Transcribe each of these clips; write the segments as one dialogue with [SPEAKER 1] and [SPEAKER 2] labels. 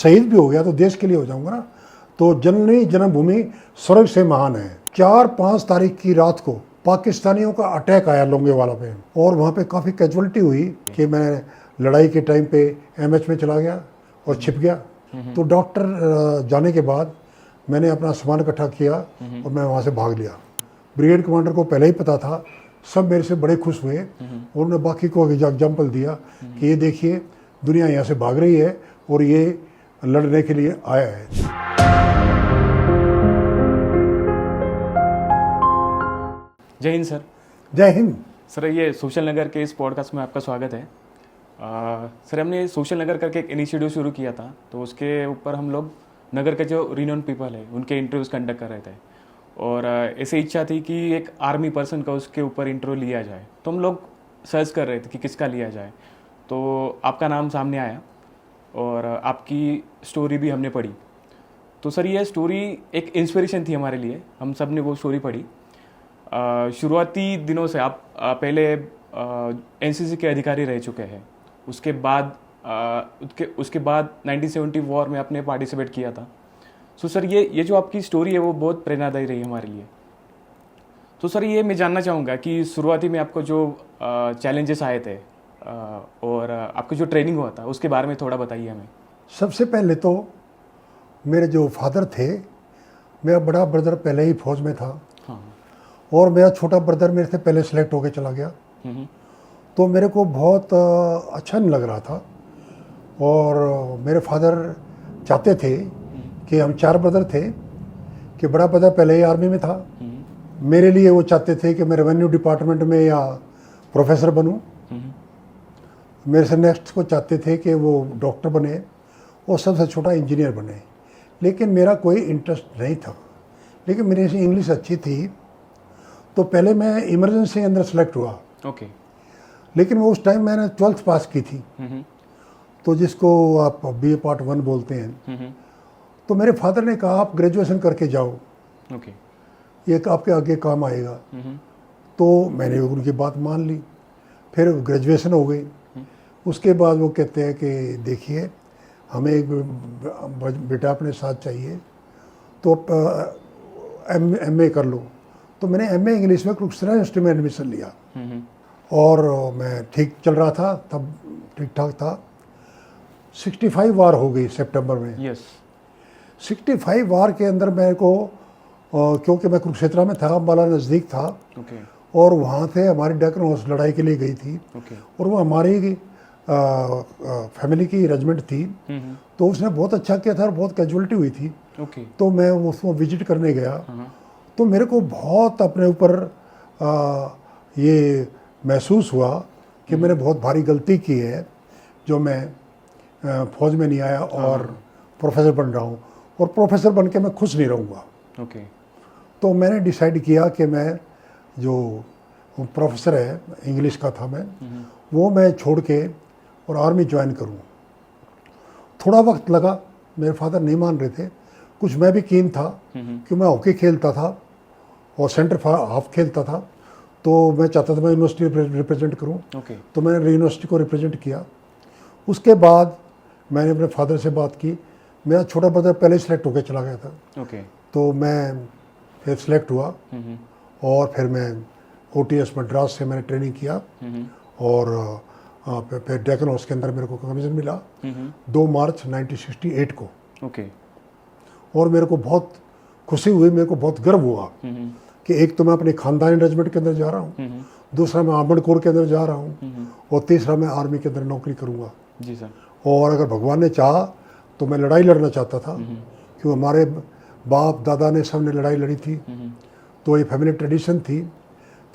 [SPEAKER 1] शहीद भी हो गया तो देश के लिए हो जाऊंगा ना। तो जननी जन्मभूमि स्वर्ग से महान है। 4-5 तारीख की रात को पाकिस्तानियों का अटैक आया लोंगेवाला पे, और वहाँ पे काफ़ी कैजुअलिटी हुई कि मैं लड़ाई के टाइम पे एमएच में चला गया और छिप गया। तो डॉक्टर जाने के बाद मैंने अपना सामान इकट्ठा किया और मैं वहाँ से भाग लिया। ब्रिगेड कमांडर को पहले ही पता था, सब मेरे से बड़े खुश हुए और उन्होंने बाकी को एग्जाम्पल दिया कि ये देखिए दुनिया यहाँ से भाग रही है और ये लड़ने के लिए आया है।
[SPEAKER 2] जय हिंद सर।
[SPEAKER 1] जय हिंद
[SPEAKER 2] सर, ये सोशल नगर के इस पॉडकास्ट में आपका स्वागत है। सर, हमने सोशल नगर करके एक इनिशिएटिव शुरू किया था, तो उसके ऊपर हम लोग नगर के जो रिनोन पीपल है उनके इंटरव्यूज़ कंडक्ट कर रहे थे, और ऐसे इच्छा थी कि एक आर्मी पर्सन का उसके ऊपर इंटरव्यू लिया जाए। तो हम लोग सर्च कर रहे थे कि किसका लिया जाए, तो आपका नाम सामने आया और आपकी स्टोरी भी हमने पढ़ी। तो सर, ये स्टोरी एक इंस्पिरेशन थी हमारे लिए, हम सब ने वो स्टोरी पढ़ी। शुरुआती दिनों से आप पहले एनसीसी के अधिकारी रह चुके हैं, उसके बाद 1970 वॉर में आपने पार्टिसिपेट किया था। सो सर, ये जो आपकी स्टोरी है वो बहुत प्रेरणादायी रही हमारे लिए। तो सर, ये मैं जानना चाहूँगा कि शुरुआती में आपको जो चैलेंजेस आए थे और आपका जो ट्रेनिंग हुआ था उसके बारे में थोड़ा बताइए हमें।
[SPEAKER 1] सबसे पहले तो मेरे जो फादर थे, मेरा बड़ा ब्रदर पहले ही फौज में था।
[SPEAKER 2] हाँ।
[SPEAKER 1] और मेरा छोटा ब्रदर मेरे से पहले सेलेक्ट होकर चला गया। तो मेरे को बहुत अच्छा नहीं लग रहा था, और मेरे फादर चाहते थे कि हम 4 ब्रदर थे कि बड़ा ब्रदर पहले ही आर्मी में था। मेरे लिए वो चाहते थे कि मैं रेवेन्यू डिपार्टमेंट में या प्रोफेसर बनूं। मेरे से नेक्स्ट को चाहते थे कि वो डॉक्टर बने और सबसे छोटा इंजीनियर बने, लेकिन मेरा कोई इंटरेस्ट नहीं था। लेकिन मेरी इंग्लिश अच्छी थी, तो पहले मैं इमरजेंसी के अंदर सेलेक्ट हुआ।
[SPEAKER 2] ओके।
[SPEAKER 1] लेकिन वो उस टाइम मैंने 12th पास की थी, तो जिसको आप BA Part 1 बोलते हैं। तो मेरे फादर ने कहा आप ग्रेजुएशन करके जाओ,
[SPEAKER 2] ओके,
[SPEAKER 1] ये आपके आगे काम आएगा। तो मैंने उनकी बात मान ली, फिर ग्रेजुएशन हो गई। उसके बाद वो कहते हैं कि देखिए हमें एक बेटा अपने साथ चाहिए, तो MA कर लो। तो मैंने MA इंग्लिश में क्रुसेडा यूनिवर्सिटी में एडमिशन लिया, और मैं ठीक चल रहा था, तब ठीक ठाक था। 65 वार हो गई सितंबर में।
[SPEAKER 2] यस।
[SPEAKER 1] 65 वार के अंदर मेरे को क्योंकि मैं कुरुक्षेत्र में था, अम्बाला नज़दीक था, और वहाँ से हमारी डेक्कन हॉर्स लड़ाई के लिए गई थी, और वो हमारी फैमिली की रेजिमेंट थी। तो उसने बहुत अच्छा किया था और बहुत कैजुअलिटी हुई थी। तो मैं उसको विजिट करने गया, तो मेरे को बहुत अपने ऊपर ये महसूस हुआ कि मैंने बहुत भारी गलती की है, जो मैं फौज में नहीं आया और प्रोफेसर बन रहा हूँ, और प्रोफेसर बन के मैं खुश नहीं रहूँगा। तो मैंने डिसाइड किया कि मैं जो प्रोफेसर है इंग्लिश का था वो मैं छोड़ के और आर्मी ज्वाइन करूँ। थोड़ा वक्त लगा, मेरे फादर नहीं मान रहे थे। कुछ मैं भी कीन था कि मैं हॉकी खेलता था और सेंटर हाफ खेलता था, तो मैं चाहता था मैं यूनिवर्सिटी रिप्रेजेंट करूं। तो मैंने यूनिवर्सिटी को रिप्रेजेंट किया। उसके बाद मैंने अपने फादर से बात की। मेरा छोटा ब्रदर पहले ही सिलेक्ट होकर चला गया था। तो मैं फिर सिलेक्ट हुआ, और फिर मैं OTS मद्रास से मैंने ट्रेनिंग किया, और फिर डेक्कन हॉर्स के अंदर मेरे को कमीशन मिला 2 मार्च 1968 को। और मेरे को बहुत खुशी हुई, मेरे को बहुत गर्व हुआ कि एक तो मैं अपने खानदानी रेजिमेंट के अंदर जा रहा हूँ, दूसरा मैं आर्मड कोर के अंदर जा रहा हूँ, और तीसरा मैं आर्मी के अंदर नौकरी करूँगा।
[SPEAKER 2] जी सर।
[SPEAKER 1] और अगर भगवान ने चाहा तो मैं लड़ाई लड़ना चाहता था, क्योंकि हमारे बाप दादा ने सब ने लड़ाई लड़ी थी, तो ये फैमिली ट्रेडिशन थी।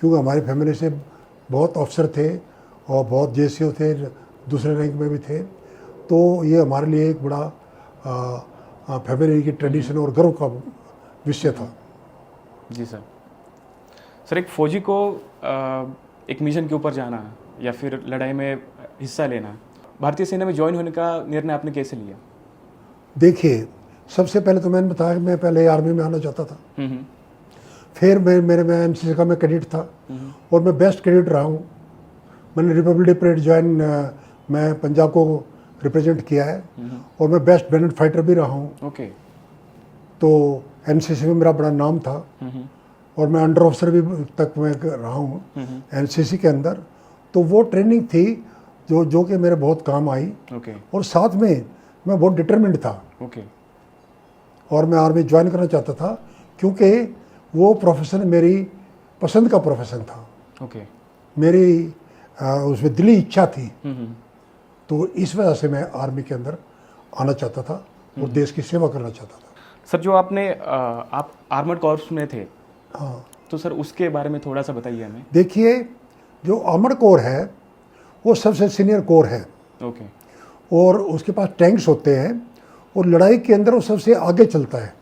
[SPEAKER 1] क्योंकि हमारी फैमिली से बहुत अफसर थे और बहुत JCO थे, दूसरे रैंक में भी थे। तो ये हमारे लिए एक बड़ा फैमिली की ट्रेडिशन और गर्व का विषय था।
[SPEAKER 2] जी सर। सर, एक फौजी को एक मिशन के ऊपर जाना या फिर लड़ाई में हिस्सा लेना, भारतीय सेना में ज्वाइन होने का निर्णय आपने कैसे लिया?
[SPEAKER 1] देखिए, सबसे पहले तो मैंने बताया कि मैं पहले आर्मी में आना चाहता था। फिर मैं MCC का मैं कैडेट था, और मैं बेस्ट कैडेट रहा हूँ। मैंने रिपब्लिक डे परेड ज्वाइन, मैं पंजाब को रिप्रेजेंट किया है और मैं बेस्ट बैलेंस फाइटर भी रहा हूँ।
[SPEAKER 2] ओके।
[SPEAKER 1] तो एनसीसी में मेरा बड़ा नाम था और मैं अंडर ऑफिसर भी तक मैं रहा हूँ एनसीसी के अंदर। तो वो ट्रेनिंग थी जो कि मेरे बहुत काम आई।
[SPEAKER 2] ओके।
[SPEAKER 1] और साथ में मैं बहुत डिटरमिन्ड था।
[SPEAKER 2] ओके।
[SPEAKER 1] और मैं आर्मी ज्वाइन करना चाहता था क्योंकि वो प्रोफेशन मेरी पसंद का प्रोफेशन था।
[SPEAKER 2] ओके।
[SPEAKER 1] मेरी उसमें दिली इच्छा थी। तो इस वजह से मैं आर्मी के अंदर आना चाहता था और देश की सेवा करना चाहता था।
[SPEAKER 2] सर जो आप आर्मर्ड कॉर्प्स में थे,
[SPEAKER 1] हाँ,
[SPEAKER 2] तो सर उसके बारे में थोड़ा सा बताइए हमें।
[SPEAKER 1] देखिए, जो आर्मर्ड कोर है वो सबसे सीनियर कोर है।
[SPEAKER 2] ओके।
[SPEAKER 1] और उसके पास टैंक्स होते हैं और लड़ाई के अंदर वो सबसे आगे चलता है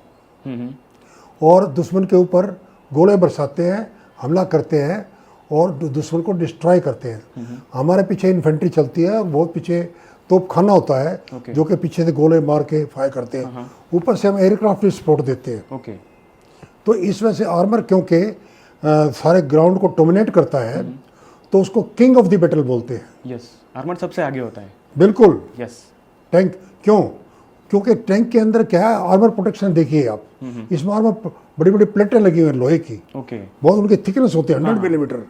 [SPEAKER 1] और दुश्मन के ऊपर गोले बरसाते हैं, हमला करते हैं और दुश्मन को डिस्ट्रॉय करते हैं। हमारे पीछे इन्फेंट्री चलती है और बहुत पीछे तोपखाना होता है जो कि पीछे से गोले मार के फायर करते हैं। ऊपर से हम एयरक्राफ्ट भी सपोर्ट देते हैं।
[SPEAKER 2] ओके।
[SPEAKER 1] तो इस वजह से आर्मर क्योंकि सारे ग्राउंड को डोमिनेट करता है तो उसको किंग ऑफ द बैटल बोलते हैं।
[SPEAKER 2] यस, आर्मर सबसे आगे होता है।
[SPEAKER 1] बिल्कुल।
[SPEAKER 2] यस।
[SPEAKER 1] टैंक क्यों? क्योंकि टैंक के अंदर क्या है, आर्मर प्रोटेक्शन देखिए आप, इसमें आर्मर बड़ी बड़ी प्लेटें लगी हुई हैं लोहे की।
[SPEAKER 2] ओके।
[SPEAKER 1] बहुत उनकी थिकनेस होती है 100 मिलीमीटर।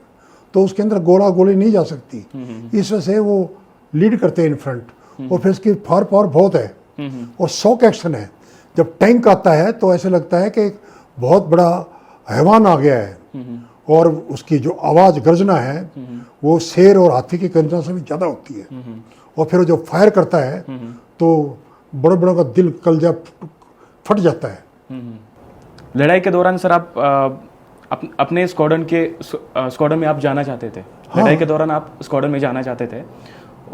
[SPEAKER 1] तो उसके अंदर गोली नहीं जा सकती। इस वजह से वो लीड करते हैं इन फ्रंट। और फिर इसकी फायर पावर बहुत है और शॉक एक्शन है। जब टैंक आता है तो ऐसे लगता है कि एक बहुत बड़ा हैवान आ गया है और उसकी जो आवाज़ गर्जना है वो शेर और हाथी की गर्जना से भी ज़्यादा होती है। और फिर वो जो फायर करता है तो बड़े बड़ों का दिल कलेजा फट जाता है।
[SPEAKER 2] लड़ाई के दौरान सर आप अपने स्क्वाड्रन में आप जाना चाहते थे।
[SPEAKER 1] हाँ।
[SPEAKER 2] लड़ाई के दौरान आप स्क्वाड्रन में जाना चाहते थे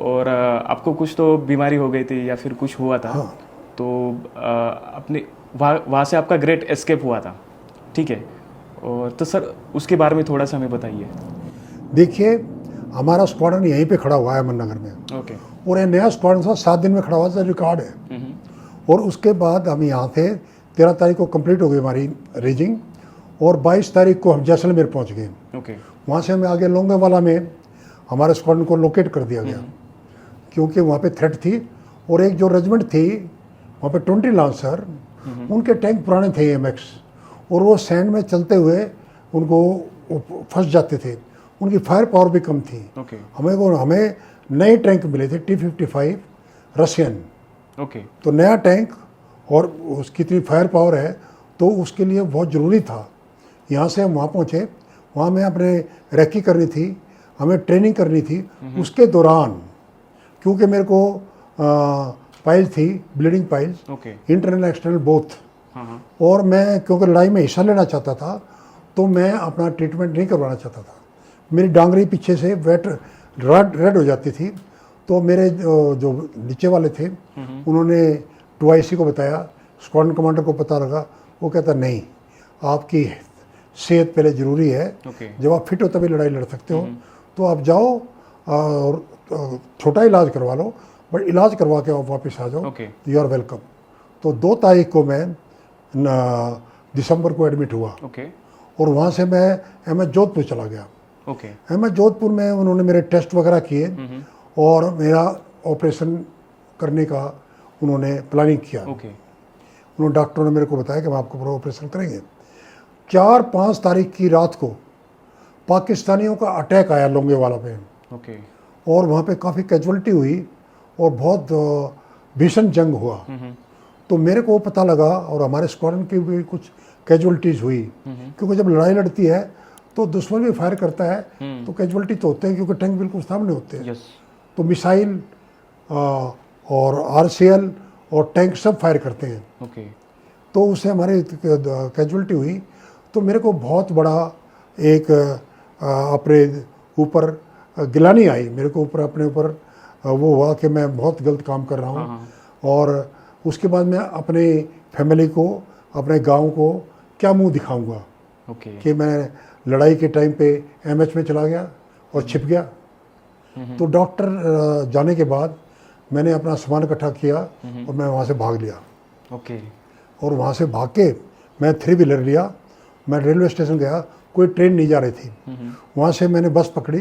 [SPEAKER 2] और आपको कुछ तो बीमारी हो गई थी या फिर कुछ हुआ था।
[SPEAKER 1] हाँ।
[SPEAKER 2] तो अपने वहाँ से आपका ग्रेट एस्केप हुआ था, ठीक है। और तो सर उसके बारे में थोड़ा सा हमें बताइए।
[SPEAKER 1] देखिए, हमारा स्क्वाड्रन यहीं पे खड़ा हुआ है अहमदनगर में।
[SPEAKER 2] ओके।
[SPEAKER 1] और ये नया स्क्वाड्रन था, 7 दिन में खड़ा हुआ था, रिकॉर्ड है। और उसके बाद हम यहाँ थे, 13 तारीख को कंप्लीट हो गई हमारी रेजिंग और 22 तारीख को हम जैसलमेर पहुँच गए।
[SPEAKER 2] ओके।
[SPEAKER 1] वहाँ से हमें आगे लोंगेवाला में हमारे स्क्वाड्रन को लोकेट कर दिया गया क्योंकि वहाँ पे थ्रेट थी। और एक जो रेजिमेंट थी वहाँ पे 20 लांसर, उनके टैंक पुराने थे AMX और वो सैंड में चलते हुए उनको फंस जाते थे। उनकी फायर पावर भी कम थी।
[SPEAKER 2] ओके।
[SPEAKER 1] हमें नए टैंक मिले थे T-55 रशियन।
[SPEAKER 2] ओके।
[SPEAKER 1] तो नया टैंक और उसकी इतनी फायर पावर है तो उसके लिए बहुत ज़रूरी था। यहाँ से हम वहाँ पहुँचे, वहाँ में अपने रैकी करनी थी, हमें ट्रेनिंग करनी थी। उसके दौरान क्योंकि मेरे को पाइल थी, bleeding piles,
[SPEAKER 2] okay.
[SPEAKER 1] Internal external both.
[SPEAKER 2] हाँ।
[SPEAKER 1] और मैं क्योंकि लड़ाई में हिस्सा लेना चाहता था तो मैं अपना ट्रीटमेंट नहीं करवाना चाहता था। मेरी डांगरी पीछे से रेड हो जाती थी। तो मेरे जो नीचे वाले थे उन्होंने 2IC को बताया, स्क्वाड्रन कमांडर को पता लगा। वो कहता नहीं, आपकी सेहत पहले ज़रूरी है। जब आप फिट हो तभी लड़ाई लड़ सकते हो। तो आप जाओ और छोटा इलाज करवा लो, बट इलाज करवा के आप वापस आ जाओ, यू आर वेलकम। तो 2 तारीख को मैं दिसंबर को एडमिट हुआ। और वहाँ से मैं MS जोधपुर चला गया। MS जोधपुर में उन्होंने मेरे टेस्ट वगैरह किए और मेरा ऑपरेशन करने का उन्होंने प्लानिंग किया। उन्होंने डॉक्टरों ने मेरे को बताया कि हम आपको पूरा ऑपरेशन करेंगे। 4-5 तारीख की रात को पाकिस्तानियों का अटैक आया लोंगेवाला पे। और वहाँ पे काफ़ी कैजुअलिटी हुई और बहुत भीषण जंग हुआ। तो मेरे को पता लगा और हमारे स्क्वाड्रन की भी कुछ कैजुअलिटीज़ हुई क्योंकि जब लड़ाई लड़ती है तो दुश्मन भी फायर करता है तो कैजुअलिटी तो होते हैं क्योंकि टैंक बिल्कुल सामने होते हैं। तो मिसाइल और RCL और टैंक सब फायर करते हैं। तो उससे हमारी कैजुअलिटी हुई। तो मेरे को बहुत बड़ा एक अपने ऊपर गिलानी आई, मेरे को अपने ऊपर वो हुआ कि मैं बहुत गलत काम कर रहा हूँ। और उसके बाद मैं अपने फैमिली को, अपने गांव को क्या मुंह दिखाऊंगा कि मैं लड़ाई के टाइम पे MS में चला गया और छिप गया। तो डॉक्टर जाने के बाद मैंने अपना सामान इकट्ठा किया और मैं वहाँ से भाग लिया। और वहाँ से भाग के मैं 3 व्हीलर लिया, मैं रेलवे स्टेशन गया, कोई ट्रेन नहीं जा रही थी। वहाँ से मैंने बस पकड़ी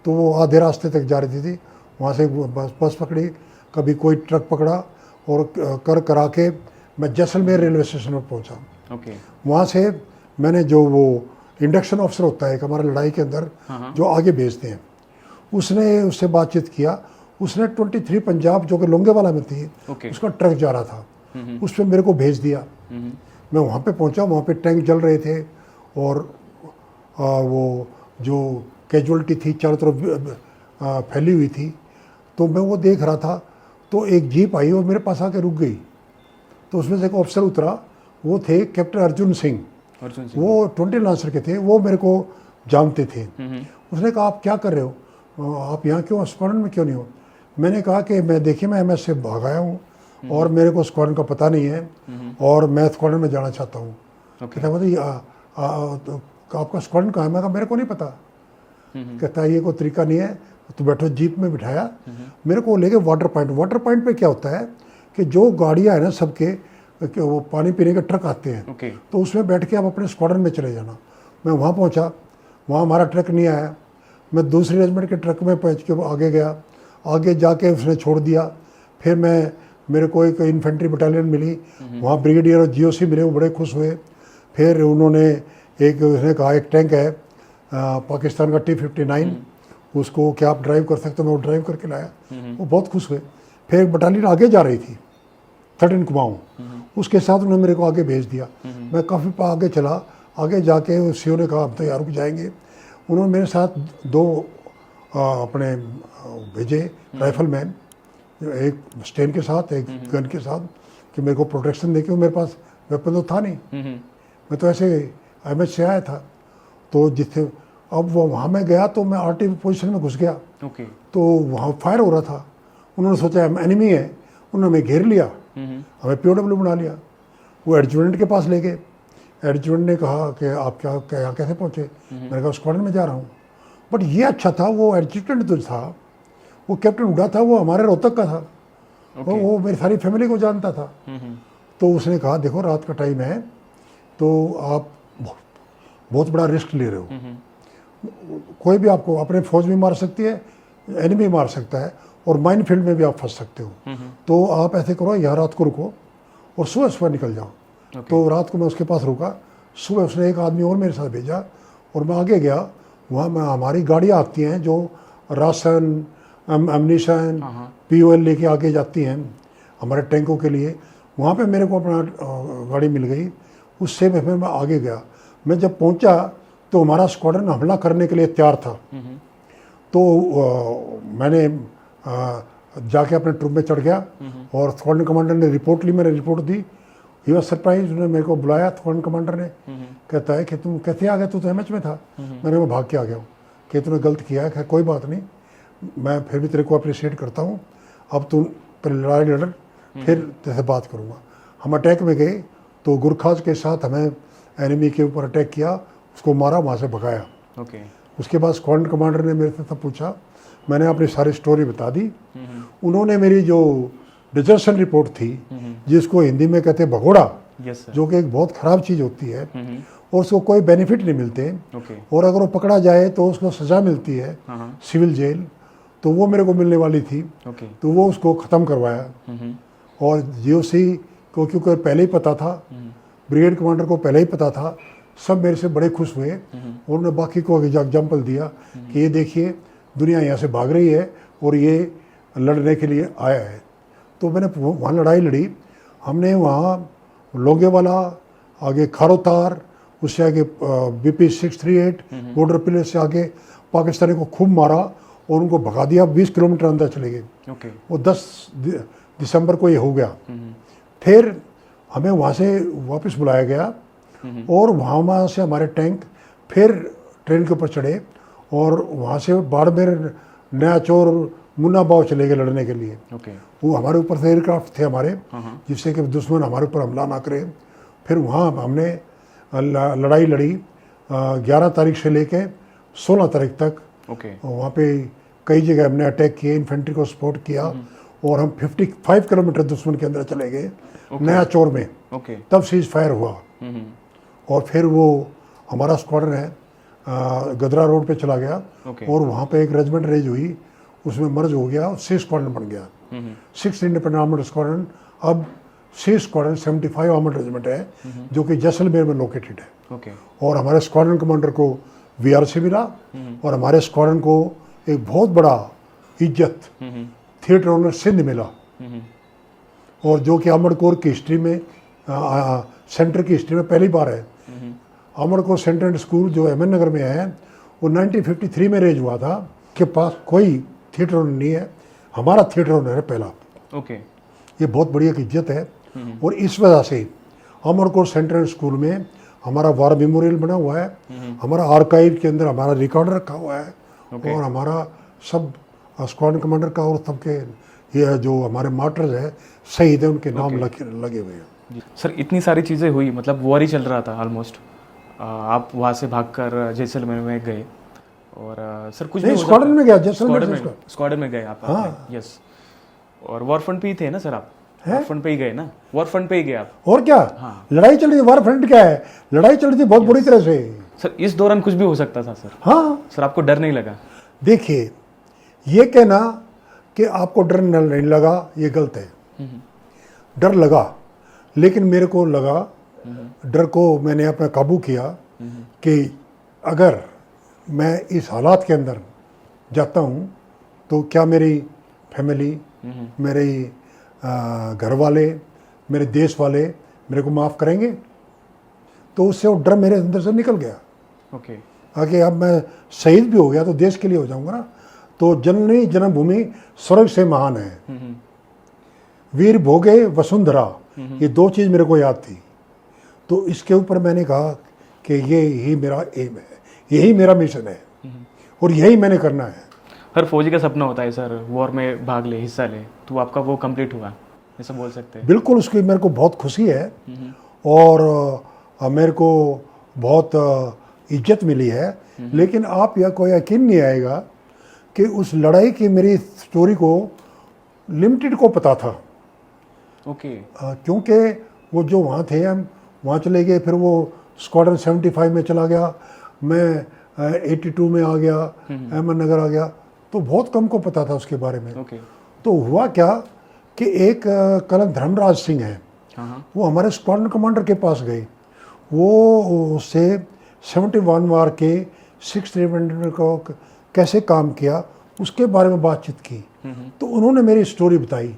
[SPEAKER 1] तो वो आधे रास्ते तक जा रही थी। वहाँ से बस पकड़ी, कभी कोई ट्रक पकड़ा और करा के मैं जैसलमेर रेलवे स्टेशन पर पहुंचा।
[SPEAKER 2] ओके।
[SPEAKER 1] वहाँ से मैंने जो वो इंडक्शन ऑफिसर होता है एक हमारा लड़ाई के अंदर जो आगे भेजते हैं, उसने उससे बातचीत किया। उसने 23 पंजाब जो कि लोंगेवाला में थी, उसका ट्रक जा रहा था, उस पर मेरे को भेज दिया। मैं वहाँ पे पहुँचा, वहाँ पे टैंक जल रहे थे और वो जो कैजुअलिटी थी चारों तरफ फैली हुई थी, तो मैं वो देख रहा था। तो एक जीप आई और मेरे पास आके रुक गई। तो उसमें से एक ऑफिसर उतरा, वो थे कैप्टन अर्जुन सिंह। वो 20 लांसर के थे, वो मेरे को जानते थे। उसने कहा आप क्या कर रहे हो, आप यहाँ क्यों, स्क्वाड्रन में क्यों नहीं हो? मैंने कहा कि मैं देखिए मैं MS से भाग आया हूँ और मेरे को स्क्वाड्रन का पता नहीं है और मैं स्क्वाड्रन में जाना चाहता हूँ। कहता मतलब तो आपका स्क्वाड्रन कहाँ है? मैं कहा मेरे को नहीं पता। कहता है ये कोई तरीका नहीं है, तो बैठो। जीप में बिठाया, मेरे को लेके वाटर पॉइंट पे क्या होता है कि जो गाड़ियाँ हैं ना सबके वो पानी पीने के ट्रक आते हैं, तो उसमें बैठ के आप अपने स्क्वाड्रन में चले जाना। मैं वहाँ पहुँचा, वहाँ हमारा ट्रक नहीं आया। मैं दूसरी रेजिमेंट के ट्रक में पहुँच के आगे गया, आगे जाके उसने छोड़ दिया। फिर मेरे को एक इन्फेंट्री बटालियन मिली, वहाँ ब्रिगेडियर और GOC मिले, वो बड़े खुश हुए। फिर उन्होंने उसने कहा एक टैंक है पाकिस्तान का T-59, उसको क्या आप ड्राइव कर सकते हो? मैं वो ड्राइव करके लाया, वो बहुत खुश हुए। फिर एक बटालियन आगे जा रही थी 13 कुमाऊं, उसके साथ उन्होंने मेरे को आगे भेज दिया। मैं काफ़ी आगे चला, आगे जाके CO ने कहा अब तो यार रुक जाएंगे। उन्होंने मेरे साथ 2 अपने भेजे राइफलमैन, एक स्टेन के साथ एक गन के साथ, कि मेरे को प्रोटेक्शन देके। मेरे पास वेपन तो था नहीं, मैं तो ऐसे MS से आया था। तो जिससे अब वो वहाँ मैं गया तो मैं RT पोजीशन में घुस गया। तो वहाँ फायर हो रहा था, उन्होंने सोचा एनिमी है, उन्होंने हमें घेर लिया, हमें POW बना लिया। वो एडजुटेंट के पास ले गए। एडजुटेंट ने कहा कि आप क्या यहाँ कैसे पहुँचे? मैंने कहा स्क्वाड्रन में जा रहा हूँ। बट ये अच्छा था, वो एडजुटेंट जो था, वो कैप्टन हुड्डा था, वो हमारे रोहतक का था। वो मेरी सारी फैमिली को जानता था। तो उसने कहा देखो रात का टाइम है, तो आप बहुत बड़ा रिस्क ले रहे हो। कोई भी आपको अपने फौज में मार सकती है, एनिमी मार सकता है, और माइन फील्ड में भी आप फंस सकते हो। तो आप ऐसे करो, यहाँ रात को रुको और सुबह निकल जाओ। तो रात को मैं उसके पास रुका, सुबह उसने एक आदमी और मेरे साथ भेजा और मैं आगे गया। वहाँ मैं हमारी गाड़ियाँ आती हैं जो राशन, एमनीशन, POL लेके आगे जाती हैं हमारे टैंकों के लिए। वहाँ पे मेरे को अपना गाड़ी मिल गई, उससे मैं आगे गया। मैं जब पहुँचा तो हमारा स्क्वाड्रन हमला करने के लिए तैयार था। तो मैंने जाके अपने ट्रूप में चढ़ गया और स्क्वाड्रन कमांडर ने रिपोर्ट ली, मैंने report the. He was surprise, उन्होंने मेरे को बुलाया स्क्वाड्रन कमांडर ने। कहता है कि तुम कैसे आ गया, तू तो MS में था। मैंने वो भाग के आ गया हूँ कि तूने गलत किया है। कोई बात नहीं, मैं फिर भी तेरे को अप्रिशिएट करता हूँ। अब तू पहले लड़ाई लड़, फिर तेरे बात करूँगा। हम अटैक में गए तो गुरखाज के साथ हमें एनिमी के ऊपर अटैक किया, उसको मारा, वहाँ से भगाया। उसके बाद स्क्वाड्रन कमांडर ने मेरे से सब पूछा, मैंने अपनी सारी स्टोरी बता दी। उन्होंने मेरी जो डिजर्शन रिपोर्ट थी, जिसको हिंदी में कहते हैं भगोड़ा, जो कि एक बहुत ख़राब चीज़ होती है और उसको कोई बेनिफिट नहीं मिलते, और अगर वो पकड़ा जाए तो उसको सज़ा मिलती है, सिविल जेल। तो वो मेरे को मिलने वाली थी, तो वो उसको ख़त्म करवाया। और GOC को क्योंकि पहले ही पता था, ब्रिगेड कमांडर को पहले ही पता था, सब मेरे से बड़े खुश हुए। और उन्होंने बाकी को एग्जाम्पल दिया कि ये देखिए दुनिया यहाँ से भाग रही है और ये लड़ने के लिए आया है। तो मैंने वहाँ लड़ाई लड़ी। हमने वहाँ लोंगेवाला, आगे खारोतार, उससे आगे BP 638 बॉर्डर पिलर से आगे पाकिस्तानी को खूब मारा और उनको भगा दिया। 20 किलोमीटर अंदर चले गए। वो 10 दिसंबर को ये हो गया। फिर हमें वहाँ से वापस बुलाया गया और वहाँ से हमारे टैंक फिर ट्रेन के ऊपर चढ़े और वहाँ से बाड़मेर, नया चौर, मुन्नाबाव चले गए लड़ने के लिए। वो हमारे ऊपर से एयरक्राफ्ट थे हमारे, जिससे कि दुश्मन हमारे ऊपर हमला ना करे। फिर वहाँ हमने लड़ाई लड़ी 11 तारीख से लेके 16 तारीख तक। वहाँ पे कई जगह हमने अटैक किए, इन्फेंट्री को सपोर्ट किया और हम 55 किलोमीटर दुश्मन के अंदर चले गए नया चौर में। तब सीज फायर हुआ और फिर वो हमारा स्क्वाड्रन है गदरा रोड पे चला गया और वहाँ पे एक रेजिमेंट रेज हुई, उसमें मर्ज हो गया और 6 स्क्वाड्रन बन गया। 6 इंडिपेंडेंट आर्मर्ड स्क्वाड्रन अब 6 स्क्वाड्रन 75 आर्मर्ड रेजिमेंट है, जो कि जैसलमेर में लोकेटेड है।
[SPEAKER 2] ओके।
[SPEAKER 1] और हमारे स्क्वाड्रन कमांडर को वीआरसी मिला, और हमारे स्क्वाड्रन को एक बहुत बड़ा इज्जत थिएटर ऑनर सिंध मिला, और जो कि आर्मर्ड कोर की हिस्ट्री में सेंटर की हिस्ट्री में पहली बार है। Armoured corps centre and school जो अहमद नगर में है वो 1953 में रेज हुआ था। के पास कोई थिएटर ऑनर नहीं है, हमारा थिएटर ऑनर है पहला।
[SPEAKER 2] ओके।
[SPEAKER 1] ये बहुत बड़ी एक इज्जत है, और इस वजह से armoured corps centre and school में हमारा वार मेमोरियल बना हुआ है, हमारा आर्काइव के अंदर हमारा रिकॉर्ड रखा हुआ है, और हमारा सब स्क्वाड्रन कमांडर का और सबके ये जो हमारे मार्टर्स है शहीद है उनके नाम लगे हुए हैं।
[SPEAKER 2] सर इतनी सारी चीज़ें हुई, मतलब वॉर ही चल रहा था ऑलमोस्ट, आप वहाँ से भागकर जैसलमेर में गए, और सर कुछ
[SPEAKER 1] नहीं, स्क्वाड्रन में गया, जैसलमेर
[SPEAKER 2] स्क्वाड्रन में गए आप।
[SPEAKER 1] हाँ।
[SPEAKER 2] यस। और वॉर फ्रंट पे ही थे ना सर आप? वॉर फ्रंट पे ही गए ना? वॉर फ्रंट पे ही गए आप?
[SPEAKER 1] और क्या?
[SPEAKER 2] हाँ।
[SPEAKER 1] लड़ाई चल रही थी, वार फ्रंट क्या है, लड़ाई चल रही थी बहुत बुरी तरह से।
[SPEAKER 2] सर इस दौरान कुछ भी हो सकता था सर?
[SPEAKER 1] हाँ।
[SPEAKER 2] सर आपको डर नहीं लगा?
[SPEAKER 1] देखिए, ये कहना कि आपको डर नहीं लगा ये गलत है। डर लगा, लेकिन मेरे को लगा, डर को मैंने अपना काबू किया कि अगर मैं इस हालात के अंदर जाता हूँ तो क्या मेरी फैमिली, मेरे घर वाले, मेरे देश वाले मेरे को माफ़ करेंगे? तो उससे वो डर मेरे अंदर से निकल गया।
[SPEAKER 2] ओके।
[SPEAKER 1] आगे अब मैं शहीद भी हो गया तो देश के लिए हो जाऊंगा ना। तो जननी जन्मभूमि स्वर्ग से महान है, वीर भोगे वसुंधरा, ये दो चीज़ मेरे को याद थी। तो इसके ऊपर मैंने कहा कि ये ही मेरा एम है, यही मेरा मिशन है, और यही मैंने करना है।
[SPEAKER 2] हर फौजी का सपना होता है सर, वॉर में भाग ले, हिस्सा ले, तो आपका वो कंप्लीट हुआ, ऐसा बोल सकते हैं?
[SPEAKER 1] बिल्कुल, उसकी मेरे को बहुत खुशी है, और मेरे को बहुत इज्जत मिली है। लेकिन आप यह कोई यकीन नहीं आएगा कि उस लड़ाई की मेरी स्टोरी को लिमिटेड को पता था।
[SPEAKER 2] ओके।
[SPEAKER 1] क्योंकि वो जो वहाँ थे, हम वहाँ चले गए, फिर वो स्क्वाड्रन 75 में चला गया, मैं 82 में आ गया, अहमद नगर आ गया, तो बहुत कम को पता था उसके बारे में।
[SPEAKER 2] ओके।
[SPEAKER 1] तो हुआ क्या कि एक कर्नल धर्मराज सिंह है, वो हमारे स्क्वाड्रन कमांडर के पास गए, वो उससे 71 वार के 6th रेजिमेंट को कैसे काम किया उसके बारे में बातचीत की। तो उन्होंने मेरी स्टोरी बताई।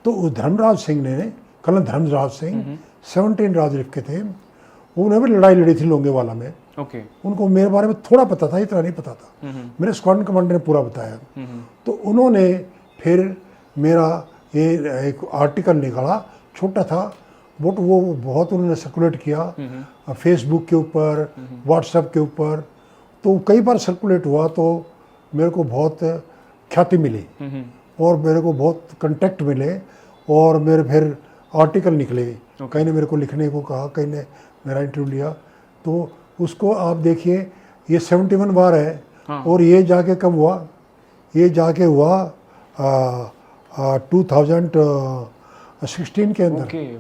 [SPEAKER 1] तो उस धर्मराज सिंह ने, कर्नल धर्मराज सिंह 17 राजरिफ के थे, उन्होंने भी लड़ाई लड़ी थी लोंगेवाला में।
[SPEAKER 2] ओके।
[SPEAKER 1] उनको मेरे बारे में थोड़ा पता था, इतना नहीं पता था। मेरे स्क्वाड्रन कमांडर ने पूरा बताया। तो उन्होंने फिर मेरा ये एक आर्टिकल निकाला, छोटा था बट वो बहुत उन्होंने सर्कुलेट किया फेसबुक के ऊपर, व्हाट्सएप के ऊपर। तो कई बार सर्कुलेट हुआ, तो मेरे को बहुत ख्याति मिली, और मेरे को बहुत कंटेक्ट मिले, और मेरे फिर आर्टिकल निकले। कहीं ने मेरे को लिखने को कहा, कहीं ने मेरा इंटरव्यू लिया। तो उसको आप देखिए, ये 71 वार है। हाँ। और ये जाके कब हुआ? ये जाके हुआ 2016 के अंदर।
[SPEAKER 2] ओके।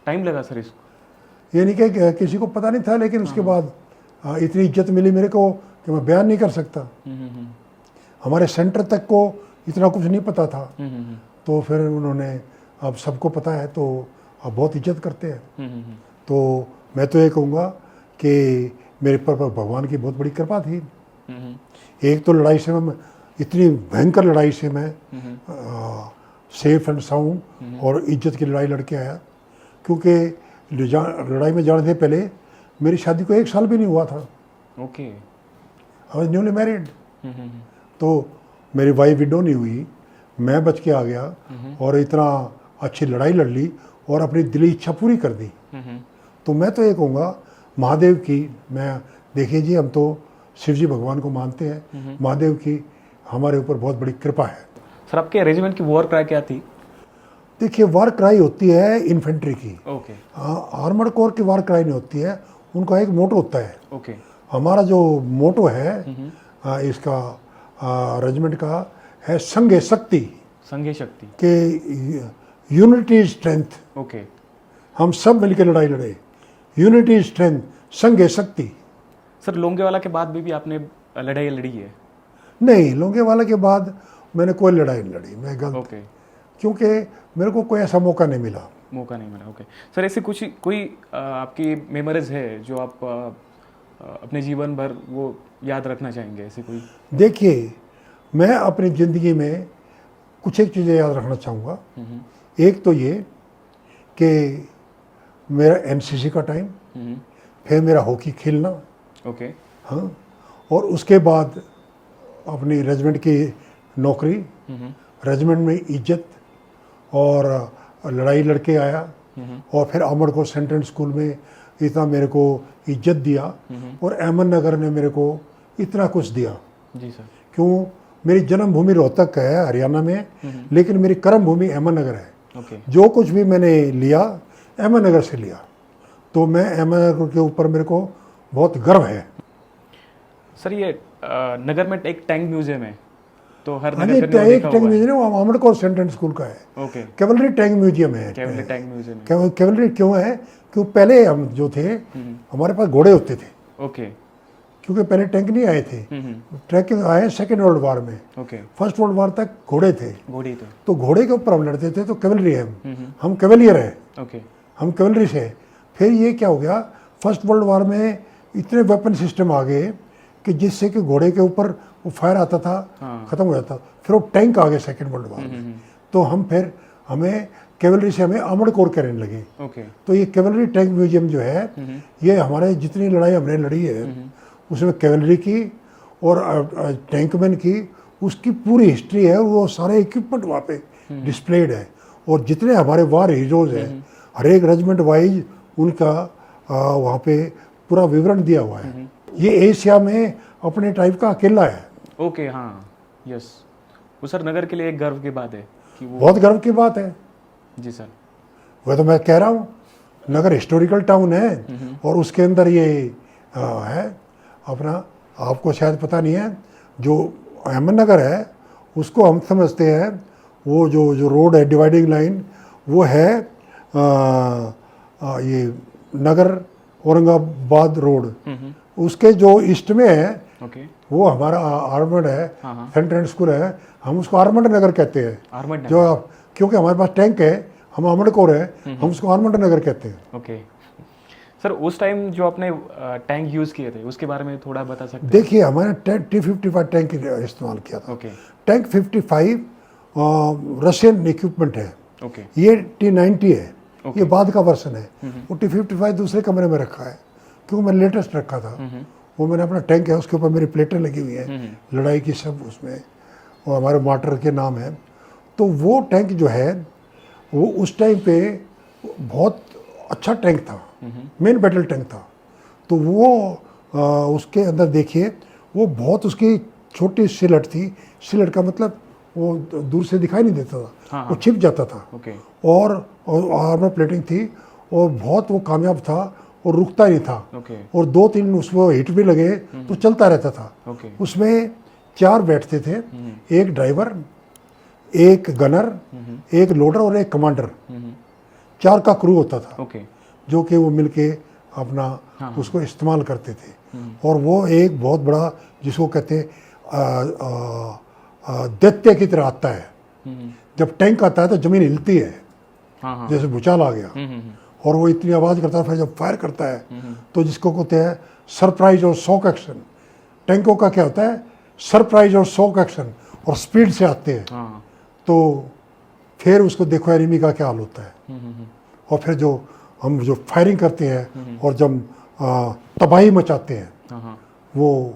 [SPEAKER 2] टाइम लगा सर इसको?
[SPEAKER 1] ये नहीं कि किसी को पता नहीं था, लेकिन उसके बाद इतनी इज्जत मिली मेरे को कि मैं बयान नहीं कर सकता। हमारे सेंटर तक को इतना कुछ नहीं पता था। तो फिर उन्होंने, अब सबको पता है तो अब बहुत इज्जत करते हैं। तो मैं तो ये कहूँगा कि मेरे पर भगवान की बहुत बड़ी कृपा थी। एक तो लड़ाई से मैं, इतनी भयंकर लड़ाई से मैं सेफ एंड साउंड और इज्जत की लड़ाई लड़के आया। क्योंकि लड़ाई में जाने से पहले मेरी शादी को 1 साल भी नहीं हुआ था।
[SPEAKER 2] Okay.
[SPEAKER 1] I was newly married. तो मेरी वाइफ विडो नहीं हुई, मैं बच के आ गया, और इतना अच्छी लड़ाई लड़ ली और अपनी दिली इच्छा पूरी कर दी। तो मैं तो ये कहूँगा महादेव की, मैं देखिए जी, हम तो शिव जी भगवान को मानते हैं, महादेव की हमारे ऊपर बहुत बड़ी कृपा है।
[SPEAKER 2] सर आपके रेजिमेंट की वॉर क्राई क्या थी?
[SPEAKER 1] देखिए, वार क्राई होती है इन्फेंट्री की।
[SPEAKER 2] ओके।
[SPEAKER 1] आर्मर्ड कोर की वार क्राई नहीं होती है, उनका एक मोटो होता है।
[SPEAKER 2] ओके।
[SPEAKER 1] हमारा जो मोटो है इसका रेजिमेंट का है संघे शक्ति।
[SPEAKER 2] संघे शक्ति
[SPEAKER 1] के यूनिटी इज स्ट्रेंथ।
[SPEAKER 2] ओके।
[SPEAKER 1] हम सब मिलकर लड़ाई लड़े, यूनिटी इज स्ट्रेंथ, संघे शक्ति।
[SPEAKER 2] सर लोंगेवाला के बाद भी आपने लड़ाई लड़ी है?
[SPEAKER 1] नहीं, लोंगेवाला के बाद मैंने कोई लड़ाई नहीं लड़ी, मैं गलत।
[SPEAKER 2] ओके।
[SPEAKER 1] क्योंकि मेरे को कोई ऐसा मौका नहीं मिला।
[SPEAKER 2] ओके सर, ऐसी कुछ कोई आपकी मेमोरीज है जो आप अपने जीवन भर वो याद रखना चाहेंगे, ऐसी कोई?
[SPEAKER 1] देखिए, मैं अपनी ज़िंदगी में कुछ एक चीज़ें याद रखना चाहूँगा। एक तो ये कि मेरा एनसीसी का टाइम, फिर मेरा हॉकी खेलना,
[SPEAKER 2] ओके,
[SPEAKER 1] हाँ, और उसके बाद अपनी रेजिमेंट की नौकरी, रेजिमेंट में इज्जत, और लड़ाई लड़के आया, और फिर अमरकोट सेंट्रल स्कूल में इतना मेरे को इज्जत दिया, और अहमद नगर ने मेरे को इतना कुछ दिया।
[SPEAKER 2] जी सर।
[SPEAKER 1] क्यों? मेरी जन्मभूमि रोहतक है, हरियाणा में, लेकिन मेरी कर्म भूमि अहमदनगर है।
[SPEAKER 2] ओके।
[SPEAKER 1] जो कुछ भी मैंने लिया अहमदनगर से लिया, तो मैं अहमदनगर के ऊपर मेरे को बहुत गर्व है।
[SPEAKER 2] सर, ये नगर में एक टैंक म्यूजियम है, तो हर
[SPEAKER 1] हाँ,
[SPEAKER 2] नगर
[SPEAKER 1] एक
[SPEAKER 2] में देखा
[SPEAKER 1] टैंक
[SPEAKER 2] हुआ है।
[SPEAKER 1] म्यूजियम वो अमरकोट सेंट्रल स्कूल का है।
[SPEAKER 2] ओके,
[SPEAKER 1] कैवलरी टैंक म्यूजियम है।
[SPEAKER 2] केवल टैंक म्यूजियम है।
[SPEAKER 1] कैवलरी क्यों है? क्योंकि पहले हम जो थे, हमारे पास घोड़े होते थे,
[SPEAKER 2] ओके।
[SPEAKER 1] क्योंकि पहले टैंक नहीं आए थे। टैंक आए सेकेंड वर्ल्ड वार में।
[SPEAKER 2] ओके।
[SPEAKER 1] फर्स्ट वर्ल्ड वार तक घोड़े थे,
[SPEAKER 2] घोड़ी थे।
[SPEAKER 1] तो घोड़े के ऊपर हम लड़ते थे, तो कैवलरी है, हम कैवलियर है,
[SPEAKER 2] ओके।
[SPEAKER 1] हम कैवलरी से। फिर ये क्या हो गया, फर्स्ट वर्ल्ड वार में इतने वेपन सिस्टम आ गए कि जिससे कि घोड़े के ऊपर वो फायर आता था, खत्म हो जाता। फिर वो टैंक आ गए सेकेंड वर्ल्ड वार में, तो हम फिर हमें कैवलरी से हमें आर्मर्ड कोर करने लगे।
[SPEAKER 2] ओके।
[SPEAKER 1] तो ये कैवलरी टैंक म्यूजियम जो है, ये हमारे जितनी लड़ाई हमने लड़ी है उसमें कैवलरी की और टैंकमैन की, उसकी पूरी हिस्ट्री है, वो सारे इक्विपमेंट वहाँ पे डिस्प्लेड है। और जितने हमारे वार हीरोज हैं, हर एक रेजिमेंट वाइज उनका वहाँ पे पूरा विवरण दिया हुआ है। ये एशिया में अपने टाइप का अकेला है।
[SPEAKER 2] ओके, हाँ, यस। वो सर नगर के लिए एक गर्व की बात है कि वो।
[SPEAKER 1] बहुत गर्व की बात है।
[SPEAKER 2] जी सर।
[SPEAKER 1] वह तो मैं कह रहा हूँ, नगर हिस्टोरिकल टाउन है, और उसके अंदर ये है अपना, आपको शायद पता नहीं है, जो अहमदनगर है उसको हम समझते हैं, वो जो रोड है डिवाइडिंग लाइन, वो है ये नगर औरंगाबाद रोड, उसके जो ईस्ट में है,
[SPEAKER 2] ओके,
[SPEAKER 1] वो हमारा आर्मड है, सेंट्रल स्कूल है, हम उसको आर्मड नगर कहते हैं।
[SPEAKER 2] आर्मड
[SPEAKER 1] जो क्योंकि हमारे पास टैंक है, हम आर्मड कोर है, हम उसको आर्मड नगर कहते हैं।
[SPEAKER 2] ओके सर, उस टाइम जो आपने टैंक यूज किए थे उसके बारे में थोड़ा बता सकते हैं?
[SPEAKER 1] देखिए, हमारे T-55 टैंक इस्तेमाल किया था।
[SPEAKER 2] ओके।
[SPEAKER 1] टैंक 55 रशियन इक्विपमेंट है।
[SPEAKER 2] ओके।
[SPEAKER 1] ये T-90 है, ये बाद का वर्सन है। वो T-55 दूसरे कमरे में रखा है, क्योंकि मैंने लेटेस्ट रखा था। वो मैंने अपना टैंक है, उसके ऊपर मेरी प्लेटें लगी हुई हैं, लड़ाई की सब उसमें, और हमारे मार्टर के नाम है। तो वो टैंक जो है, वो उस टाइम पे बहुत अच्छा टैंक था, मेन बैटल टैंक था। तो वो उसके अंदर देखिए, वो बहुत उसकी छोटी सिलट थी। सिलट का मतलब वो दूर से दिखाई नहीं देता था, वो छिप जाता था।
[SPEAKER 2] ओके।
[SPEAKER 1] और आर्मर प्लेटिंग थी, और बहुत वो कामयाब था, और रुकता नहीं था।
[SPEAKER 2] ओके।
[SPEAKER 1] और 2-3 उसमें हिट भी लगे तो चलता रहता था।
[SPEAKER 2] ओके।
[SPEAKER 1] उसमें 4 बैठते थे, एक ड्राइवर, एक गनर, एक लोडर और एक कमांडर, 4 का क्रू होता था।
[SPEAKER 2] ओके।
[SPEAKER 1] जो कि वो मिलके अपना उसको इस्तेमाल करते थे। और वो एक बहुत बड़ा, जिसको कहते हैं दैत्य की तरह आता है। जब टैंक आता है तो जमीन हिलती है, जैसे भूचाल आ गया, और वो इतनी आवाज़ करता है। फिर जब फायर करता है तो जिसको कहते हैं सरप्राइज और शॉक एक्शन। टैंकों का क्या होता है, सरप्राइज और शॉक एक्शन, और स्पीड से आते हैं। तो फिर उसको देखो एनिमी का क्या हाल होता है। और फिर हम जो फायरिंग करते हैं और जब तबाही मचाते हैं, वो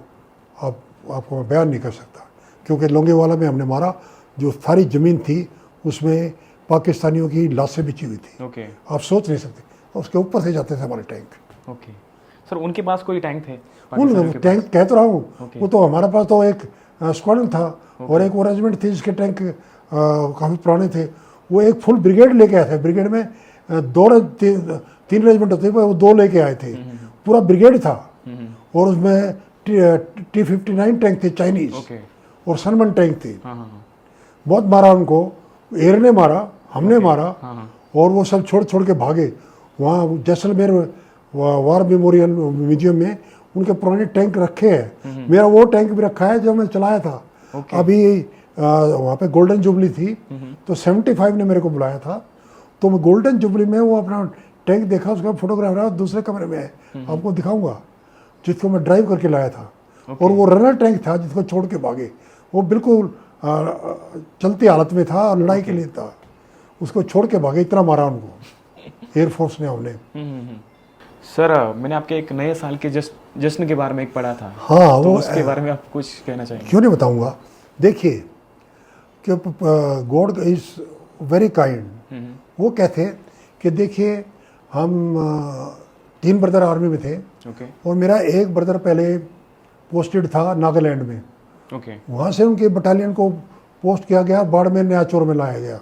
[SPEAKER 1] आपको मैं बयान नहीं कर सकता। क्योंकि लोंगेवाला में हमने मारा, जो सारी ज़मीन थी उसमें पाकिस्तानियों की लाशें बिछी हुई थी।
[SPEAKER 2] ओके।
[SPEAKER 1] आप सोच नहीं सकते, और उसके ऊपर से जाते थे हमारे टैंक।
[SPEAKER 2] ओके सर, उनके पास कोई टैंक थे?
[SPEAKER 1] उन टैंक कह तो रहा हूँ, वो तो हमारे पास तो एक स्क्वाड्रन था, और एक वो रेजिमेंट थी जिसके टैंक काफ़ी पुराने थे। वो एक फुल ब्रिगेड लेके आए थे। ब्रिगेड में 3 रेजिमेंट होते थे, वो 2 लेके आए थे, पूरा ब्रिगेड था। और उसमें T-59 टैंक थे चाइनीज, और सनमन टैंक थे। बहुत मारा उनको, एयर ने मारा, हमने मारा, और वो सब छोड़ के भागे। वहाँ जैसलमेर वार मेमोरियल म्यूजियम में उनके पुराने टैंक रखे हैं। मेरा वो टैंक भी रखा है जो मैं चलाया था। अभी वहाँ पे गोल्डन जुबली थी, तो 75 ने मेरे को बुलाया था। तो मैं गोल्डन जुबली में वो अपना टैंक देखा, उसका फोटोग्राफ रहा दूसरे कमरे में है, आपको दिखाऊंगा, जिसको मैं ड्राइव करके लाया था। और वो रनर टैंक था जिसको छोड़ के भागे, वो बिल्कुल चलती हालत में था और लड़ाई के लिए था, उसको छोड़ के भागे, इतना मारा उनको एयरफोर्स ने हमने।
[SPEAKER 2] सर मैंने आपके एक नए साल के जश्न के बारे में एक पढ़ा था।
[SPEAKER 1] हाँ,
[SPEAKER 2] तो
[SPEAKER 1] वो
[SPEAKER 2] उसके बारे में आप कुछ कहना चाहेंगे?
[SPEAKER 1] क्यों नहीं बताऊंगा। देखिए कि गॉड इज वेरी काइंड। वो कहते हैं कि देखिए हम 3 ब्रदर आर्मी में थे, और मेरा एक ब्रदर पहले पोस्टेड था नागालैंड में। वहाँ से उनके बटालियन को पोस्ट किया गया, बाड़मेर न्याचोर में लाया गया।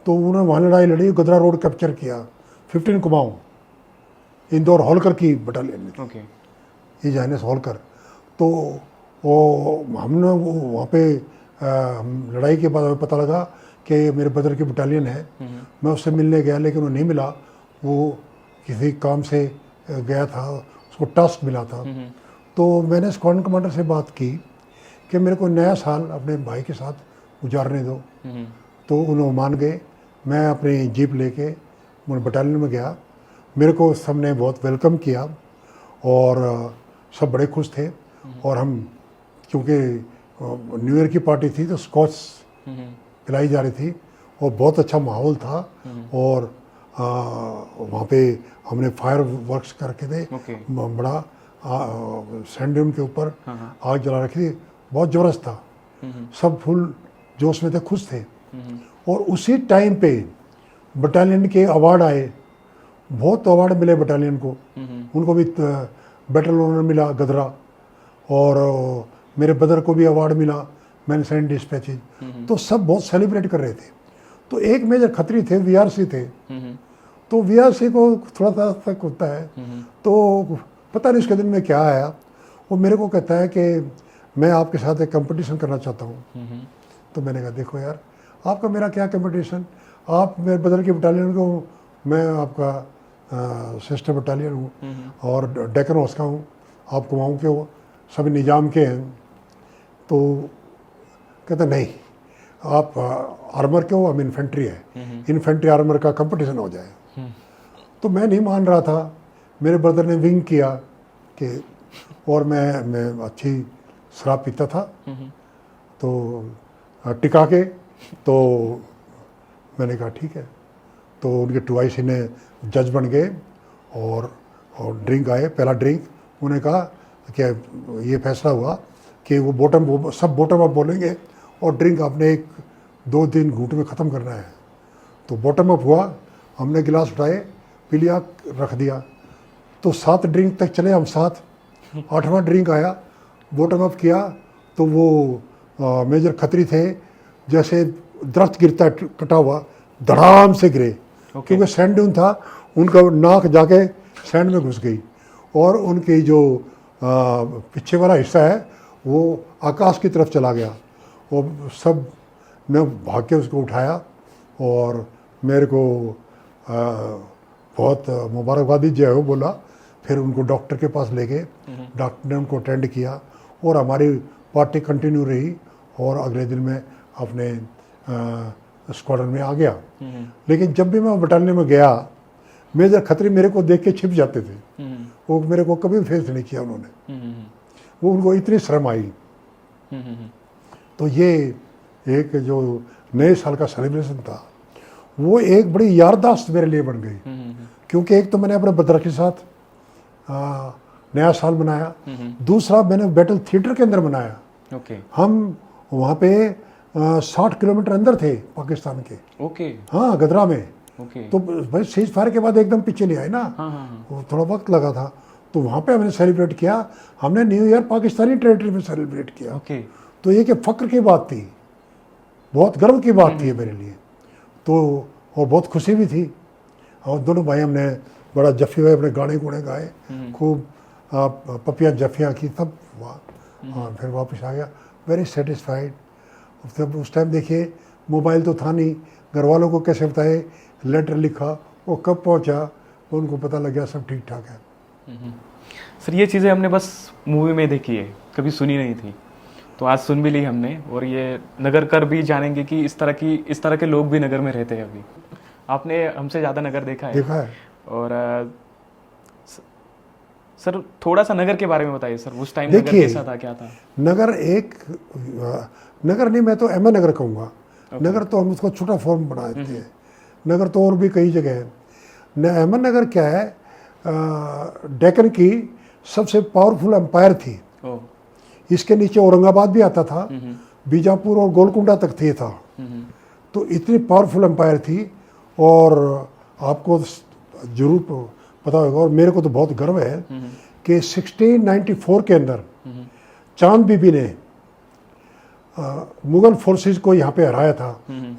[SPEAKER 1] तो उन्होंने वहाँ लड़ाई लड़ी, गदरा रोड कैप्चर किया, 15 कुमाऊँ, इंदौर होलकर की बटालियन में, ये जाइनस होलकर। तो वो हमने वहाँ पे हम लड़ाई के बाद पता लगा कि मेरे ब्रदर की बटालियन है। मैं उससे मिलने गया, लेकिन वो नहीं मिला, वो किसी काम से गया था, उसको टास्क मिला था। तो मैंने स्क्वाड्रन कमांडर से बात की कि मेरे को नया साल अपने भाई के साथ गुजारने दो। तो उन्होंने मान गए। मैं अपनी जीप लेके बटालियन में गया, मेरे को सबने बहुत वेलकम किया और सब बड़े खुश थे। और हम, क्योंकि न्यू ईयर की पार्टी थी तो स्कॉच पिलाई जा रही थी और बहुत अच्छा माहौल था। और वहाँ पे हमने फायर वर्क्स करके थे, बड़ा सैंड ड्यून के ऊपर आग जला रखी थी, बहुत ज़बरदस्त था। सब फुल जोश में थे, खुश थे। और उसी टाइम पे बटालियन के अवार्ड आए, बहुत अवार्ड मिले बटालियन को। उनको भी बैटल ऑनर मिला गदरा, और मेरे ब्रदर को भी अवार्ड मिला, मैन सेंड डिस्पैचेज। तो सब बहुत सेलिब्रेट कर रहे थे। तो एक मेजर खत्री थे, वीआरसी थे। तो वीआरसी को थोड़ा सा तक होता है, तो पता नहीं उसके दिन में क्या आया, वो मेरे को कहता है कि मैं आपके साथ एक कंपटीशन करना चाहता हूँ। तो मैंने कहा देखो यार, आपका मेरा क्या कंपटीशन, आप मेरे ब्रदर की बटालियन को, मैं आपका सिस्टर बटालियन हूँ और डेकन हाउस का हूँ, आप कुमाऊँ के हो, सभी निजाम के हैं। तो कहते नहीं, आप आर्मर के हो, हम इन्फेंट्री है, इन्फेंट्री आर्मर का कंपटीशन हो जाए। तो मैं नहीं मान रहा था। मेरे ब्रदर ने विंग किया कि, और मैं अच्छी शराब पीता था, तो टिका के, तो मैंने कहा ठीक है। तो उनके 2IC ने जज बन गए और ड्रिंक आए, पहला ड्रिंक उन्होंने कहा कि ये फैसला हुआ कि वो सब बॉटम अप बोलेंगे और ड्रिंक आपने 1-2 दिन घूंट में ख़त्म करना है। तो बॉटम अप हुआ, हमने गिलास उठाए, पी लिया, रख दिया। तो 7 ड्रिंक तक चले हम साथ। 8वां ड्रिंक आया, बॉटम अप किया, तो वो मेजर खत्री थे, जैसे दरख्त गिरता है कटा हुआ, धड़ाम से गिरे। क्योंकि सैंड ड्यून था, उनका नाक जाके सैंड में घुस गई और उनकी जो पीछे वाला हिस्सा है वो आकाश की तरफ चला गया। और सब ने भाग के उसको उठाया और मेरे को बहुत मुबारकबादी जो है वो बोला। फिर उनको डॉक्टर के पास ले गए, डॉक्टर ने उनको अटेंड किया और हमारी पार्टी कंटिन्यू रही। और अगले दिन मैं अपने स्क्वाड्रन में आ गया। लेकिन जब भी मैं बटालियन में गया, मेजर खत्री मेरे को देख के छिप जाते थे। वो मेरे को कभी फेस नहीं किया उन्होंने, वो उनको इतनी शर्म आई। तो ये एक जो नए साल का सेलिब्रेशन था, वो एक बड़ी याददाश्त मेरे लिए बन गई। क्योंकि एक तो मैंने अपने ब्रदर के साथ नया साल मनाया, दूसरा मैंने बैटल थिएटर के अंदर मनाया। हम वहाँ पे 60 किलोमीटर अंदर थे पाकिस्तान के। हाँ, गदरा में। तो भाई सीज फायर के बाद एकदम पीछे नहीं आए ना, वो थोड़ा वक्त लगा था। तो वहाँ पे हमने सेलिब्रेट किया, हमने न्यू ईयर पाकिस्तानी टेरिटरी में सेलिब्रेट किया। तो ये कि फ़ख्र की बात थी, बहुत गर्व की बात थी मेरे लिए। तो और बहुत खुशी भी थी। और दोनों भाई हमने बड़ा जफ़ी हुए, अपने गाने गुणे गाए, खूब पपियाँ जफ़ियाँ की, सब वहाँ। फिर वापस आ गया वेरी सेटिस्फाइड। तब उस टाइम देखिए मोबाइल तो था नहीं, घर वालों को कैसे बताए, लेटर लिखा, वो कब पहुँचा, तो उनको पता लग गया सब ठीक ठाक है।
[SPEAKER 2] सर ये चीज़ें हमने बस मूवी में देखी है, कभी सुनी नहीं थी। तो आज सुन भी ली हमने, और ये नगर कर भी जानेंगे कि इस तरह के लोग भी नगर में रहते हैं अभी। आपने हमसे ज़्यादा नगर देखा है। और सर थोड़ा सा नगर के बारे में बताइए सर, उस टाइम नगर कैसा था, क्या था?
[SPEAKER 1] नगर नगर नहीं, मैं तो अहमद नगर कहूँगा। नगर तो हम उसको छोटा फॉर्म बना देते हैं। नगर तो और भी कई जगह है। अहमद नगर क्या है, डेक्कन की सबसे पावरफुल एम्पायर थी। इसके नीचे औरंगाबाद भी आता था, बीजापुर और गोलकुंडा तक थे था। तो इतनी पावरफुल एम्पायर थी। और आपको जरूर पता होगा, और मेरे को तो बहुत गर्व है कि 1694 के अंदर चांद बीबी ने मुगल फोर्सेस को यहाँ पे हराया था।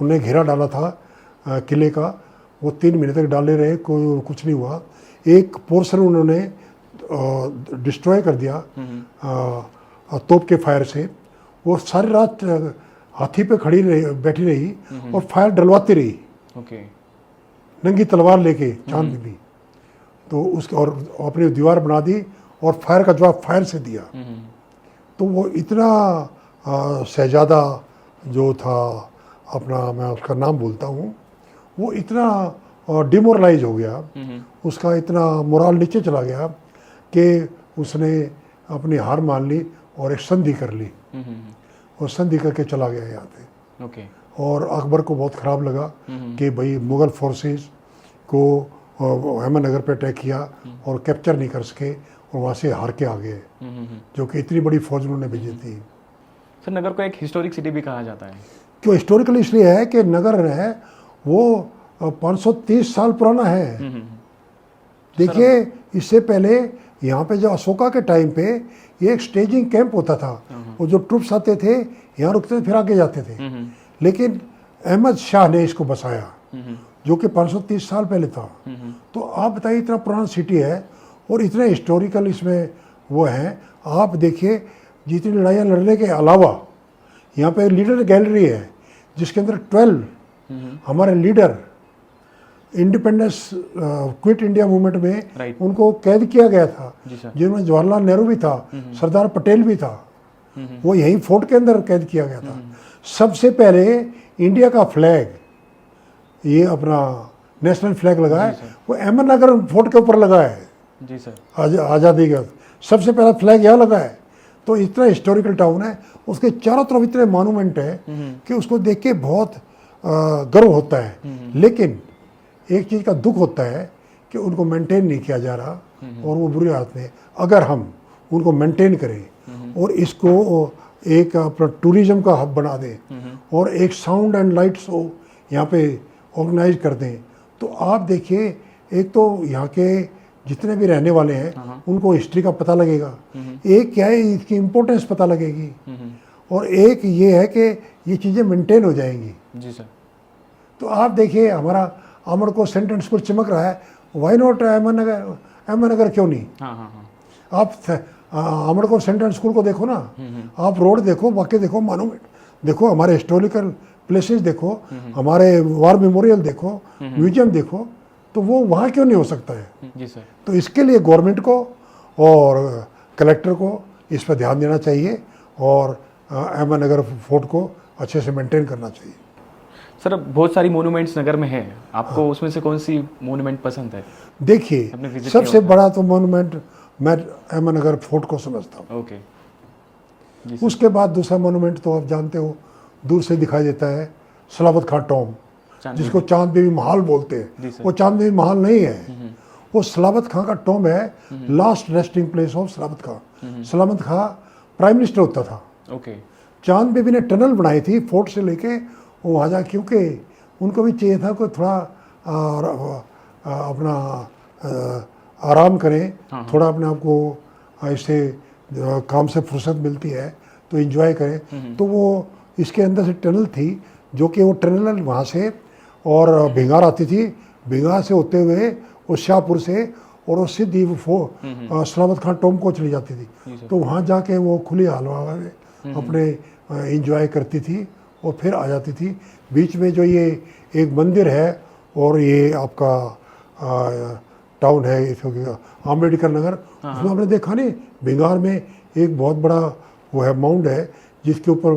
[SPEAKER 1] उन्हें घेरा डाला था किले का। वो 3 महीने तक डाले रहे, कोई कुछ नहीं हुआ। एक पोर्शन उन्होंने डिस्ट्रॉय कर दिया तोप के फायर से। वो सारी रात हाथी पे खड़ी रही, बैठी रही और फायर डलवाती रही, नंगी तलवार लेके चांद बीबी। तो उसके और अपनी दीवार बना दी और फायर का जवाब फायर से दिया। तो वो इतना शहजादा जो था अपना, मैं उसका नाम बोलता हूँ, वो इतना डिमोरलाइज हो गया, उसका इतना मोराल नीचे चला गया कि उसने अपनी हार मान ली और एक संधि कर ली। और संधि करके चला गया यहाँ पे। और अकबर को बहुत ख़राब लगा कि भाई मुग़ल फोर्सेस को अहमद नगर पे अटैक किया और कैप्चर नहीं कर सके और वहाँ से हार के आ गए, जो कि इतनी बड़ी फौज उन्होंने भेजी थी।
[SPEAKER 2] सर नगर को एक हिस्टोरिक सिटी भी कहा जाता है।
[SPEAKER 1] क्यों हिस्टोरिकल? इसलिए है कि नगर है वो 530 साल पुराना है। देखिए, इससे पहले यहाँ पे जो अशोका के टाइम पे ये एक स्टेजिंग कैंप होता था। वो जो ट्रुप्स आते थे यहाँ रुकते थे, फिर आगे जाते थे। लेकिन अहमद शाह ने इसको बसाया, जो कि 530 साल पहले था। तो आप बताइए, इतना पुराना सिटी है और इतने हिस्टोरिकल इसमें वो हैं। आप देखिए, जितनी लड़ाइयाँ लड़ने के अलावा यहाँ पे लीडर गैलरी है, जिसके अंदर 12 हमारे leader independence quit India movement में उनको कैद किया गया था, जिनमें जवाहरलाल नेहरू भी था, सरदार पटेल भी था। वो यहीं फोर्ट के अंदर कैद किया गया था। सबसे पहले इंडिया का फ्लैग, ये अपना नेशनल फ्लैग लगा है, वो अहमद नगर फोर्ट के ऊपर लगा है।
[SPEAKER 2] जी सर।
[SPEAKER 1] आज़ादी का सबसे पहला फ्लैग यहाँ लगा है। तो इतना हिस्टोरिकल टाउन है, उसके चारों तरफ इतने मॉन्यूमेंट है कि उसको देख के बहुत गर्व होता है। लेकिन एक चीज़ का दुख होता है कि उनको मेंटेन नहीं किया जा रहा और वो बुरी हालत में। अगर हम उनको मेंटेन करें और इसको एक अपना टूरिज्म का हब बना दें और एक साउंड एंड लाइट शो यहाँ पे ऑर्गेनाइज कर दें, तो आप देखिए, एक तो यहाँ के जितने भी रहने वाले हैं उनको हिस्ट्री का पता लगेगा। एक क्या है, इसकी इम्पोर्टेंस पता लगेगी, और एक ये है कि ये चीज़ें मेंटेन हो जाएंगी।
[SPEAKER 2] जी सर।
[SPEAKER 1] तो आप देखिए, हमारा अमर को सेंट्रल स्कूल चमक रहा है, वाई नॉट अहमद नगर क्यों नहीं? आप अमर को सेंट्रल स्कूल को देखो ना, आप रोड देखो, वाकई देखो, मॉन्यूमेंट देखो, हमारे हिस्टोरिकल प्लेसेस देखो, हमारे वार मेमोरियल देखो, म्यूजियम देखो, तो वो वहाँ क्यों नहीं हो सकता है?
[SPEAKER 2] जी सर।
[SPEAKER 1] तो इसके लिए गवर्नमेंट को और कलेक्टर को इस पर ध्यान देना चाहिए और अहमद नगर फोर्ट को अच्छे से मेंटेन करना चाहिए।
[SPEAKER 2] सर बहुत सारी मोनूमेंट्स नगर में है, आपको उसमें से कौन सी मोनूमेंट पसंद है?
[SPEAKER 1] देखिए, सबसे बड़ा तो मोनूमेंट मैं अहमद नगर फोर्ट को समझता हूँ। उसके बाद दूसरा मोनूमेंट तो आप जानते हो, दूर से दिखाई देता है, सलाबत खां टॉम, जिसको चांद बीबी महल बोलते हैं। वो चांद बीबी महल नहीं है, वो सलाबत खां का टॉम है, last resting place of Salabat Khan. Salabat Khan prime minister होता था। चांद बीबी ने टनल बनाई थी फोर्ट से लेके वहाँ जा, क्योंकि उनको भी चाहिए था कोई थोड़ा अपना आराम करें, थोड़ा अपने आप को इससे काम से फुर्सत मिलती है तो एंजॉय करें। तो वो इसके अंदर से टनल थी, जो कि वो टनल वहाँ से और भिंगार आती थी, भिंगार से होते हुए वो शाहपुर से और वो सीधी वो सलाबत खां टॉम को चली जाती थी। तो वहाँ जाके वो खुली हवा में अपने एंजॉय करती थी और फिर आ जाती थी। बीच में जो ये एक मंदिर है और ये आपका टाउन है अम्बेडकर नगर, उसमें आपने देखा नहीं, भिंगार में एक बहुत बड़ा वो है माउंड है, जिसके ऊपर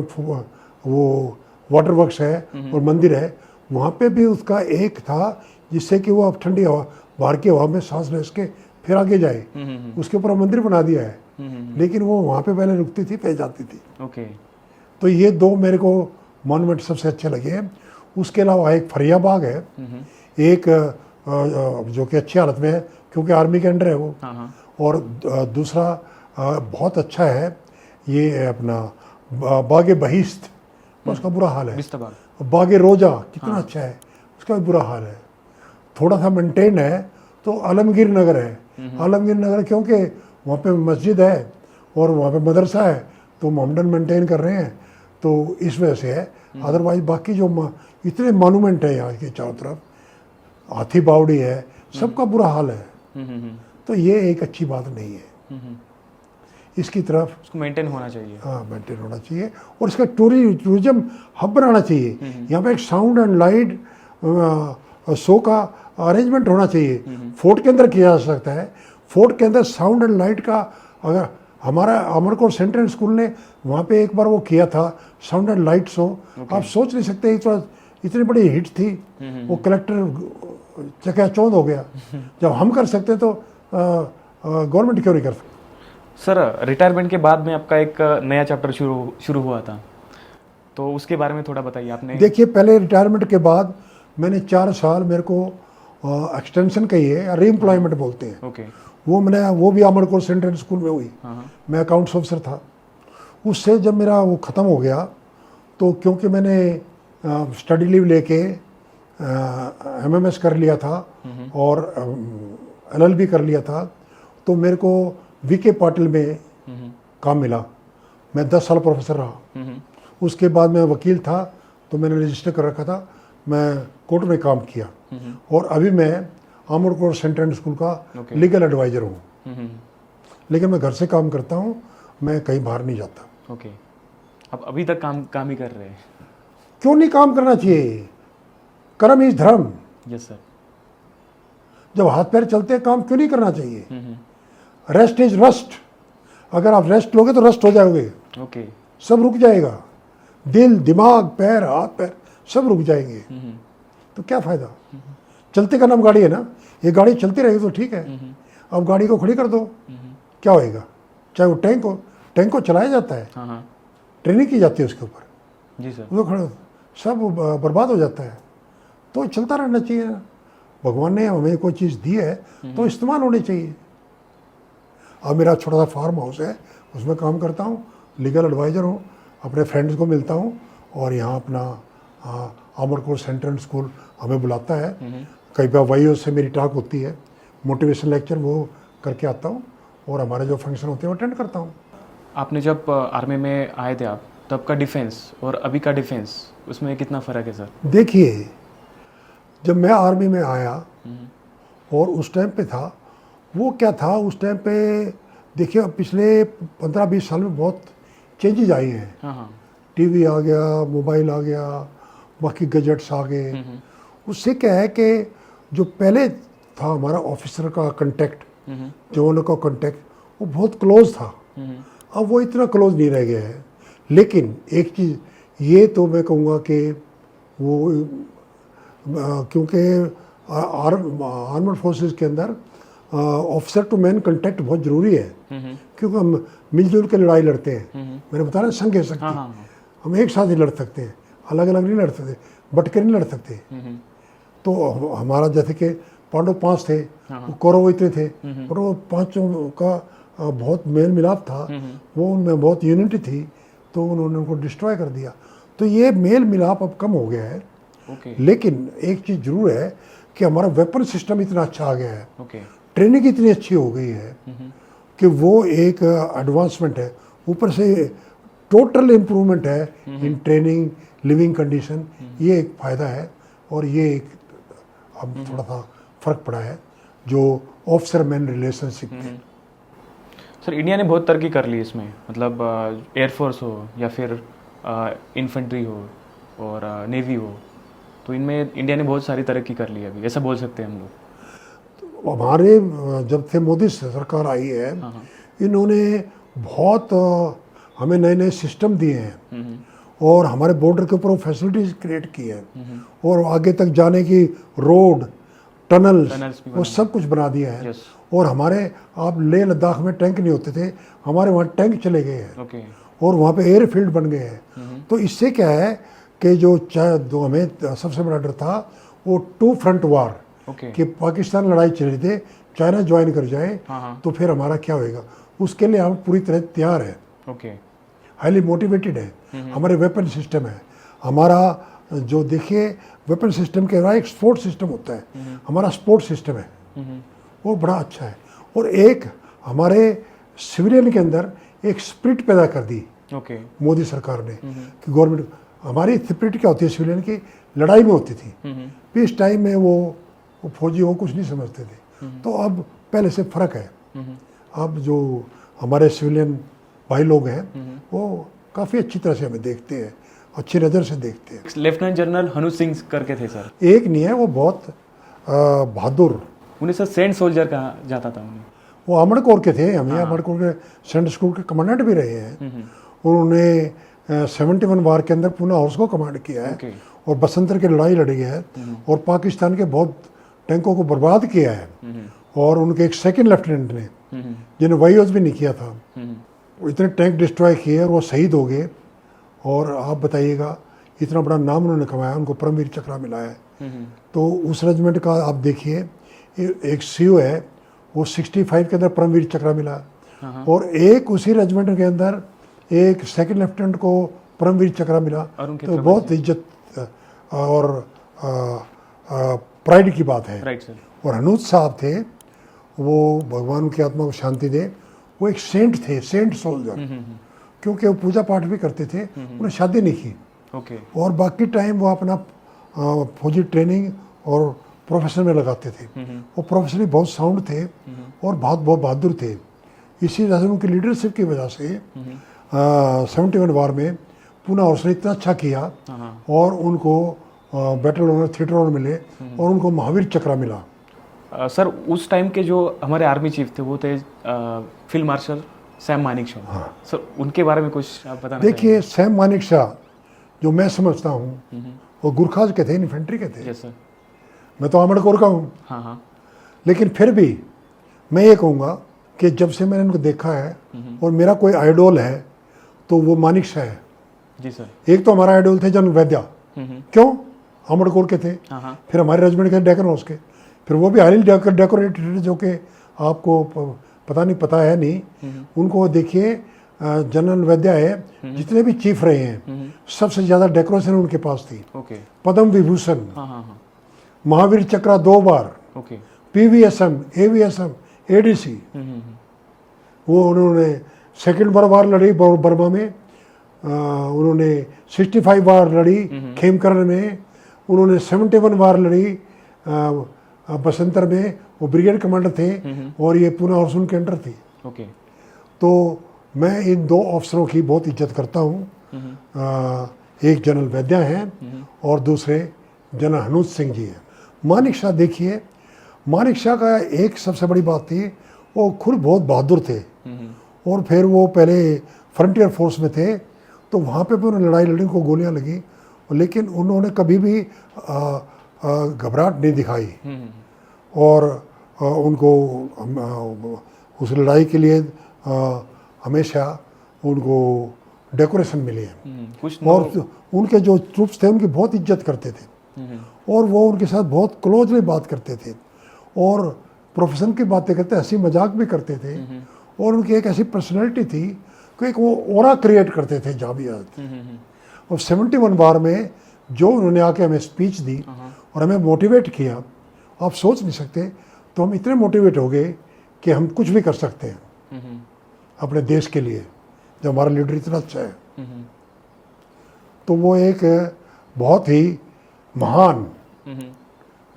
[SPEAKER 1] वो वाटर वर्क्स है और मंदिर है, वहाँ पे भी उसका एक था जिससे कि वो अब ठंडी हवा, बाहर की हवा में सांस ले सके फिर आगे जाए। उसके ऊपर मंदिर बना दिया है, लेकिन वो वहाँ पे पहले रुकती थी, फिर जाती थी।
[SPEAKER 2] ओके।
[SPEAKER 1] तो ये दो मेरे को मॉन्यूमेंट सबसे अच्छे लगे हैं। उसके अलावा एक फरियाबाग है, एक जो कि अच्छी हालत में है क्योंकि आर्मी के अंडर है वो, और दूसरा बहुत अच्छा है ये अपना बागे बहिश्त, उसका बुरा हाल है। बागे रोजा कितना अच्छा है, उसका भी बुरा हाल है। थोड़ा सा मेंटेन है तो आलमगीर नगर है। आलमगीर नगर क्योंकि वहाँ पे मस्जिद है और वहाँ पे मदरसा है, तो मोहम्मदन मेंटेन कर रहे हैं, तो इस वजह से है। अदरवाइज बाकी जो इतने मॉन्यूमेंट है यहाँ के चारों तरफ, हाथी बावड़ी है, सबका बुरा हाल है। तो ये एक अच्छी बात नहीं है। इसकी तरफ
[SPEAKER 2] उसको मेंटेन होना चाहिए।
[SPEAKER 1] हाँ, मेंटेन होना चाहिए और इसका टूरिज्म हब बनाना चाहिए। यहाँ पे एक साउंड एंड लाइट शो का अरेंजमेंट होना चाहिए। फोर्ट के अंदर किया जा सकता है। फोर्ट के अंदर साउंड एंड लाइट का, अगर हमारा अमरकोट सेंट्रल स्कूल ने वहाँ पे एक बार वो किया था साउंड एंड लाइट शो, आप सोच नहीं सकते इतनी बड़ी हिट थी। वो कलेक्टर चकाचौंध हो गया। जब हम कर सकते तो गवर्नमेंट क्यों नहीं कर सकती।
[SPEAKER 2] सर, रिटायरमेंट के बाद में आपका एक नया चैप्टर शुरू हुआ था, तो उसके बारे में थोड़ा बताइए आपने।
[SPEAKER 1] देखिए, पहले रिटायरमेंट के बाद मैंने 4 साल मेरे को एक्सटेंशन कही है, रीएम्प्लॉयमेंट बोलते हैं।
[SPEAKER 2] ओके।
[SPEAKER 1] वो भी अमरकोट सेंट्रल स्कूल में हुई। मैं अकाउंट्स ऑफिसर था। उससे जब मेरा वो ख़त्म हो गया तो क्योंकि मैंने स्टडी लीव लेके एमएमएस कर लिया था और एलएलबी कर लिया था, तो मेरे को वीके पाटिल में काम मिला। मैं 10 साल प्रोफेसर रहा। उसके बाद मैं वकील था, तो मैंने रजिस्टर कर रखा था, मैं कोर्ट में काम किया। और अभी मैं अमरकोट सेंट्रल स्कूल का लीगल एडवाइज़र हूँ। लेकिन मैं घर से काम करता हूँ, मैं कहीं बाहर नहीं जाता।
[SPEAKER 2] ओके। अब अभी तक काम ही कर रहे हैं?
[SPEAKER 1] क्यों नहीं काम करना चाहिए? कर्म इज धर्म।
[SPEAKER 2] Yes sir.
[SPEAKER 1] जब हाथ पैर चलते हैं, काम क्यों नहीं करना चाहिए? Rest is rust. अगर आप रेस्ट लोगे तो रस्ट हो जाओगे।
[SPEAKER 2] ओके।
[SPEAKER 1] सब रुक जाएगा, दिल, दिमाग, पैर, हाथ पैर सब रुक जाएंगे। तो क्या फायदा? चलते का नाम गाड़ी है ना। ये गाड़ी चलती रहेगी तो ठीक है। अब गाड़ी को खड़ी कर दो, क्या होएगा? चाहे वो टैंक को चलाया जाता है, ट्रेनिंग की जाती है उसके ऊपर।
[SPEAKER 2] जी सर।
[SPEAKER 1] वो खड़ा सब बर्बाद हो जाता है। तो चलता रहना चाहिए ना। भगवान ने हमें कोई चीज़ दी है तो इस्तेमाल होनी चाहिए। अब मेरा छोटा सा फार्म हाउस है, उसमें काम करता हूँ, लीगल एडवाइज़र हूँ, अपने फ्रेंड्स को मिलता हूँ, और यहाँ अपना अमरकोट सेंट्रल स्कूल हमें बुलाता है। कई बार वाईओ से मेरी टॉक होती है, मोटिवेशन लेक्चर वो करके आता हूँ, और हमारे जो फंक्शन होते हैं वो अटेंड करता हूँ।
[SPEAKER 2] आपने जब आर्मी में आए थे आप, तब का डिफेंस और अभी का डिफेंस, उसमें कितना फ़र्क है सर?
[SPEAKER 1] देखिए, जब मैं आर्मी में आया और उस टाइम पे था, वो क्या था उस टाइम पे, देखिए पिछले 15-20 साल में बहुत चेंजेस आई हैं। टीवी आ गया, मोबाइल आ गया, बाकी गैजेट्स आ गए। उससे क्या है कि जो पहले था हमारा ऑफिसर का कांटेक्ट, जवानों का कांटेक्ट, वो बहुत क्लोज था। अब वो इतना क्लोज नहीं रह गया है। लेकिन एक चीज़ ये तो मैं कहूँगा कि वो क्योंकि आर्मड फोर्सेस के अंदर ऑफिसर टू मैन कांटेक्ट बहुत ज़रूरी है, क्योंकि हम मिलजुल के लड़ाई लड़ते हैं। मैंने बताया ना, संघ है शक्ति। हम एक साथ ही लड़ सकते हैं, अलग अलग नहीं लड़ सकते, बट के नहीं लड़ सकते। तो हमारा जैसे कि पांडव 5 थे, कौरव इतने थे, पर वो 5 का बहुत मेल मिलाप था, वो उनमें बहुत यूनिटी थी, तो उन्होंने उनको डिस्ट्रॉय कर दिया। तो ये मेल मिलाप अब कम हो गया है। लेकिन एक चीज़ जरूर है कि हमारा वेपन सिस्टम इतना अच्छा आ गया है, ट्रेनिंग इतनी अच्छी हो गई है कि वो एक एडवांसमेंट है। ऊपर से टोटल इम्प्रूवमेंट है इन ट्रेनिंग, लिविंग कंडीशन। ये एक फ़ायदा है, और ये एक अब थोड़ा सा फ़र्क पड़ा है जो ऑफिसर मैन रिलेशनशिप में।
[SPEAKER 2] सर, इंडिया ने बहुत तरक्की कर ली इसमें, मतलब एयरफोर्स हो या फिर इन्फेंट्री हो और नेवी हो, तो इनमें इंडिया ने बहुत सारी तरक्की कर ली अभी, ऐसा बोल सकते हैं हम लोग।
[SPEAKER 1] हमारे जब से मोदी सरकार आई है, इन्होंने बहुत हमें नए नए सिस्टम दिए हैं और हमारे बॉर्डर के ऊपर वो फैसिलिटीज क्रिएट की है और आगे तक जाने की रोड टनल्स
[SPEAKER 2] टनल्स भी
[SPEAKER 1] वो सब कुछ बना दिया है।
[SPEAKER 2] यस
[SPEAKER 1] और हमारे आप लेह लद्दाख में टैंक नहीं होते थे, हमारे वहाँ टैंक चले गए हैं
[SPEAKER 2] ओके
[SPEAKER 1] और वहाँ पे एयरफील्ड बन गए हैं। तो इससे क्या है कि जो हमें सबसे बड़ा डर था वो टू फ्रंट वार
[SPEAKER 2] ओके
[SPEAKER 1] कि पाकिस्तान लड़ाई चल रही थी, चाइना ज्वाइन कर जाए
[SPEAKER 2] हाँ
[SPEAKER 1] तो फिर हमारा क्या होएगा, उसके लिए हम पूरी तरह तैयार है,
[SPEAKER 2] ओके
[SPEAKER 1] हाईली मोटिवेटेड है। हमारे वेपन सिस्टम है, हमारा जो देखिए वेपन सिस्टम के अलावा एक स्पोर्ट सिस्टम होता है, हमारा स्पोर्ट सिस्टम है वो बड़ा अच्छा है। और एक हमारे सिविलियन के अंदर एक स्पिरिट पैदा कर दी
[SPEAKER 2] ओके
[SPEAKER 1] मोदी सरकार ने कि गवर्नमेंट, हमारी स्पिरिट क्या होती है सिविलियन की, लड़ाई में होती थी, पीस टाइम में वो फौजी वो कुछ नहीं समझते थे। तो अब पहले से फ़र्क है, अब जो हमारे सिविलियन भाई लोग हैं वो काफ़ी अच्छी तरह से हमें देखते हैं, अच्छी नज़र से देखते हैं।
[SPEAKER 2] लेफ्टिनेंट जनरल हनुज सिंह करके थे सर,
[SPEAKER 1] एक नहीं है, वो बहुत बहादुर,
[SPEAKER 2] उन्हें सर सेंट सोल्जर कहा जाता था उन्हें।
[SPEAKER 1] वो अमरकोर के थे, हमें अमरकोर के सेंट्रल स्कूल के कमांडेंट भी रहे हैं। उन्होंने 71 वार के अंदर पूना हाउस को कमांड किया है
[SPEAKER 2] ओके
[SPEAKER 1] और बसंतर की लड़ाई लड़ी है और पाकिस्तान के बहुत टैंकों को बर्बाद किया है। और उनके एक सेकंड लेफ्टिनेंट ने जिन्हें वाईओज भी नहीं किया था, वो इतने टैंक डिस्ट्रॉय किए और वो शहीद हो गए। और आप बताइएगा इतना बड़ा नाम उन्होंने कमाया, उनको परमवीर चक्र मिला है। तो उस रेजिमेंट का आप देखिए, एक सीओ है वो 65 के अंदर परमवीर चक्र मिला और एक उसी रेजिमेंट के अंदर एक सेकंड लेफ्टिनेंट को परमवीर चक्र मिला। तो बहुत इज्जत और प्राइड की बात है।
[SPEAKER 2] Right sir.
[SPEAKER 1] और हनूज साहब थे, वो भगवान की आत्मा को शांति दे, वो एक सेंट थे, सेंट सोल्जर, क्योंकि वो पूजा पाठ भी करते थे, उन्हें शादी नहीं की
[SPEAKER 2] ओके
[SPEAKER 1] और बाकी टाइम वो अपना फौजी ट्रेनिंग और प्रोफेशन में लगाते थे। वो प्रोफेशनली बहुत साउंड थे और बहुत बहादुर थे। इसी वजह से उनकी लीडरशिप की वजह से 71 वार में पूना हाउस ने इतना अच्छा किया और उनको बैटल ऑनर, थिएटर ऑनर मिले और उनको महावीर चक्र मिला।
[SPEAKER 2] सर उस टाइम के जो हमारे आर्मी चीफ थे वो थे फील्ड मार्शल सैम मानिकशॉ। सर उनके बारे में कुछ आप बताना
[SPEAKER 1] देखिए, सैम मानिकशॉ जो मैं समझता हूँ वो गुरखाज के थे, इन्फेंट्री के थे।
[SPEAKER 2] Yes sir.
[SPEAKER 1] मैं तो आमड़कोर का हूँ,
[SPEAKER 2] हाँ
[SPEAKER 1] लेकिन फिर भी मैं ये कहूँगा कि जब से मैंने उनको देखा है और मेरा कोई आइडोल है तो वो मानिकशॉ है।
[SPEAKER 2] जी सर।
[SPEAKER 1] एक तो हमारा आइडोल थे जनरल वैद्या, क्यों, आमड़कोर के थे। फिर हमारे रेजिमेंट के डेकन हाउस के, फिर वो भी हाईली डेकोरेटेड, जो कि आपको पता नहीं, पता है नहीं उनको। देखिए जनरल वैद्या है, जितने भी चीफ रहे हैं सबसे ज़्यादा डेकोरेशन उनके पास थी।
[SPEAKER 2] ओके।
[SPEAKER 1] पद्म विभूषण, महावीर चक्र 2 बार,
[SPEAKER 2] ओके।
[SPEAKER 1] PVSM, AVSM, ADC, वो उन्होंने सेकंड बार लड़ी बर्मा में, उन्होंने 65 बार लड़ी खेमकरण में, उन्होंने 71 बार लड़ी बसंतर में, वो ब्रिगेड कमांडर थे और ये पूना हाउस उनके अंडर थी।
[SPEAKER 2] ओके।
[SPEAKER 1] तो मैं इन 2 अफसरों की बहुत इज्जत करता हूँ। एक जनरल वैद्या हैं और दूसरे जनरल हनूज सिंह जी हैं। मानिकशॉ देखिए, मानिकशॉ का एक सबसे बड़ी बात थी, वो खुद बहुत बहादुर थे और फिर वो पहले फ्रंटियर फोर्स में थे, तो वहाँ पे भी उन्हें लड़ाई लड़ी, उनको गोलियाँ लगी, लेकिन उन्होंने कभी भी घबराहट नहीं दिखाई और उनको उस लड़ाई के लिए हमेशा उनको डेकोरेशन मिली है। और उनके जो ट्रूप्स थे उनकी बहुत इज्जत करते थे और वो उनके साथ बहुत क्लोजली बात करते थे और प्रोफेशन की बातें करते, हंसी मजाक भी करते थे। और उनकी एक ऐसी पर्सनैलिटी थी कि एक वो ऑरा क्रिएट करते थे जहाँ भी आते। और 71 बार में जो उन्होंने आके हमें स्पीच दी और हमें मोटिवेट किया, आप सोच नहीं सकते। तो हम इतने मोटिवेट हो गए कि हम कुछ भी कर सकते हैं अपने देश के लिए, जब हमारा लीडर इतना अच्छा है। तो वो एक बहुत ही महान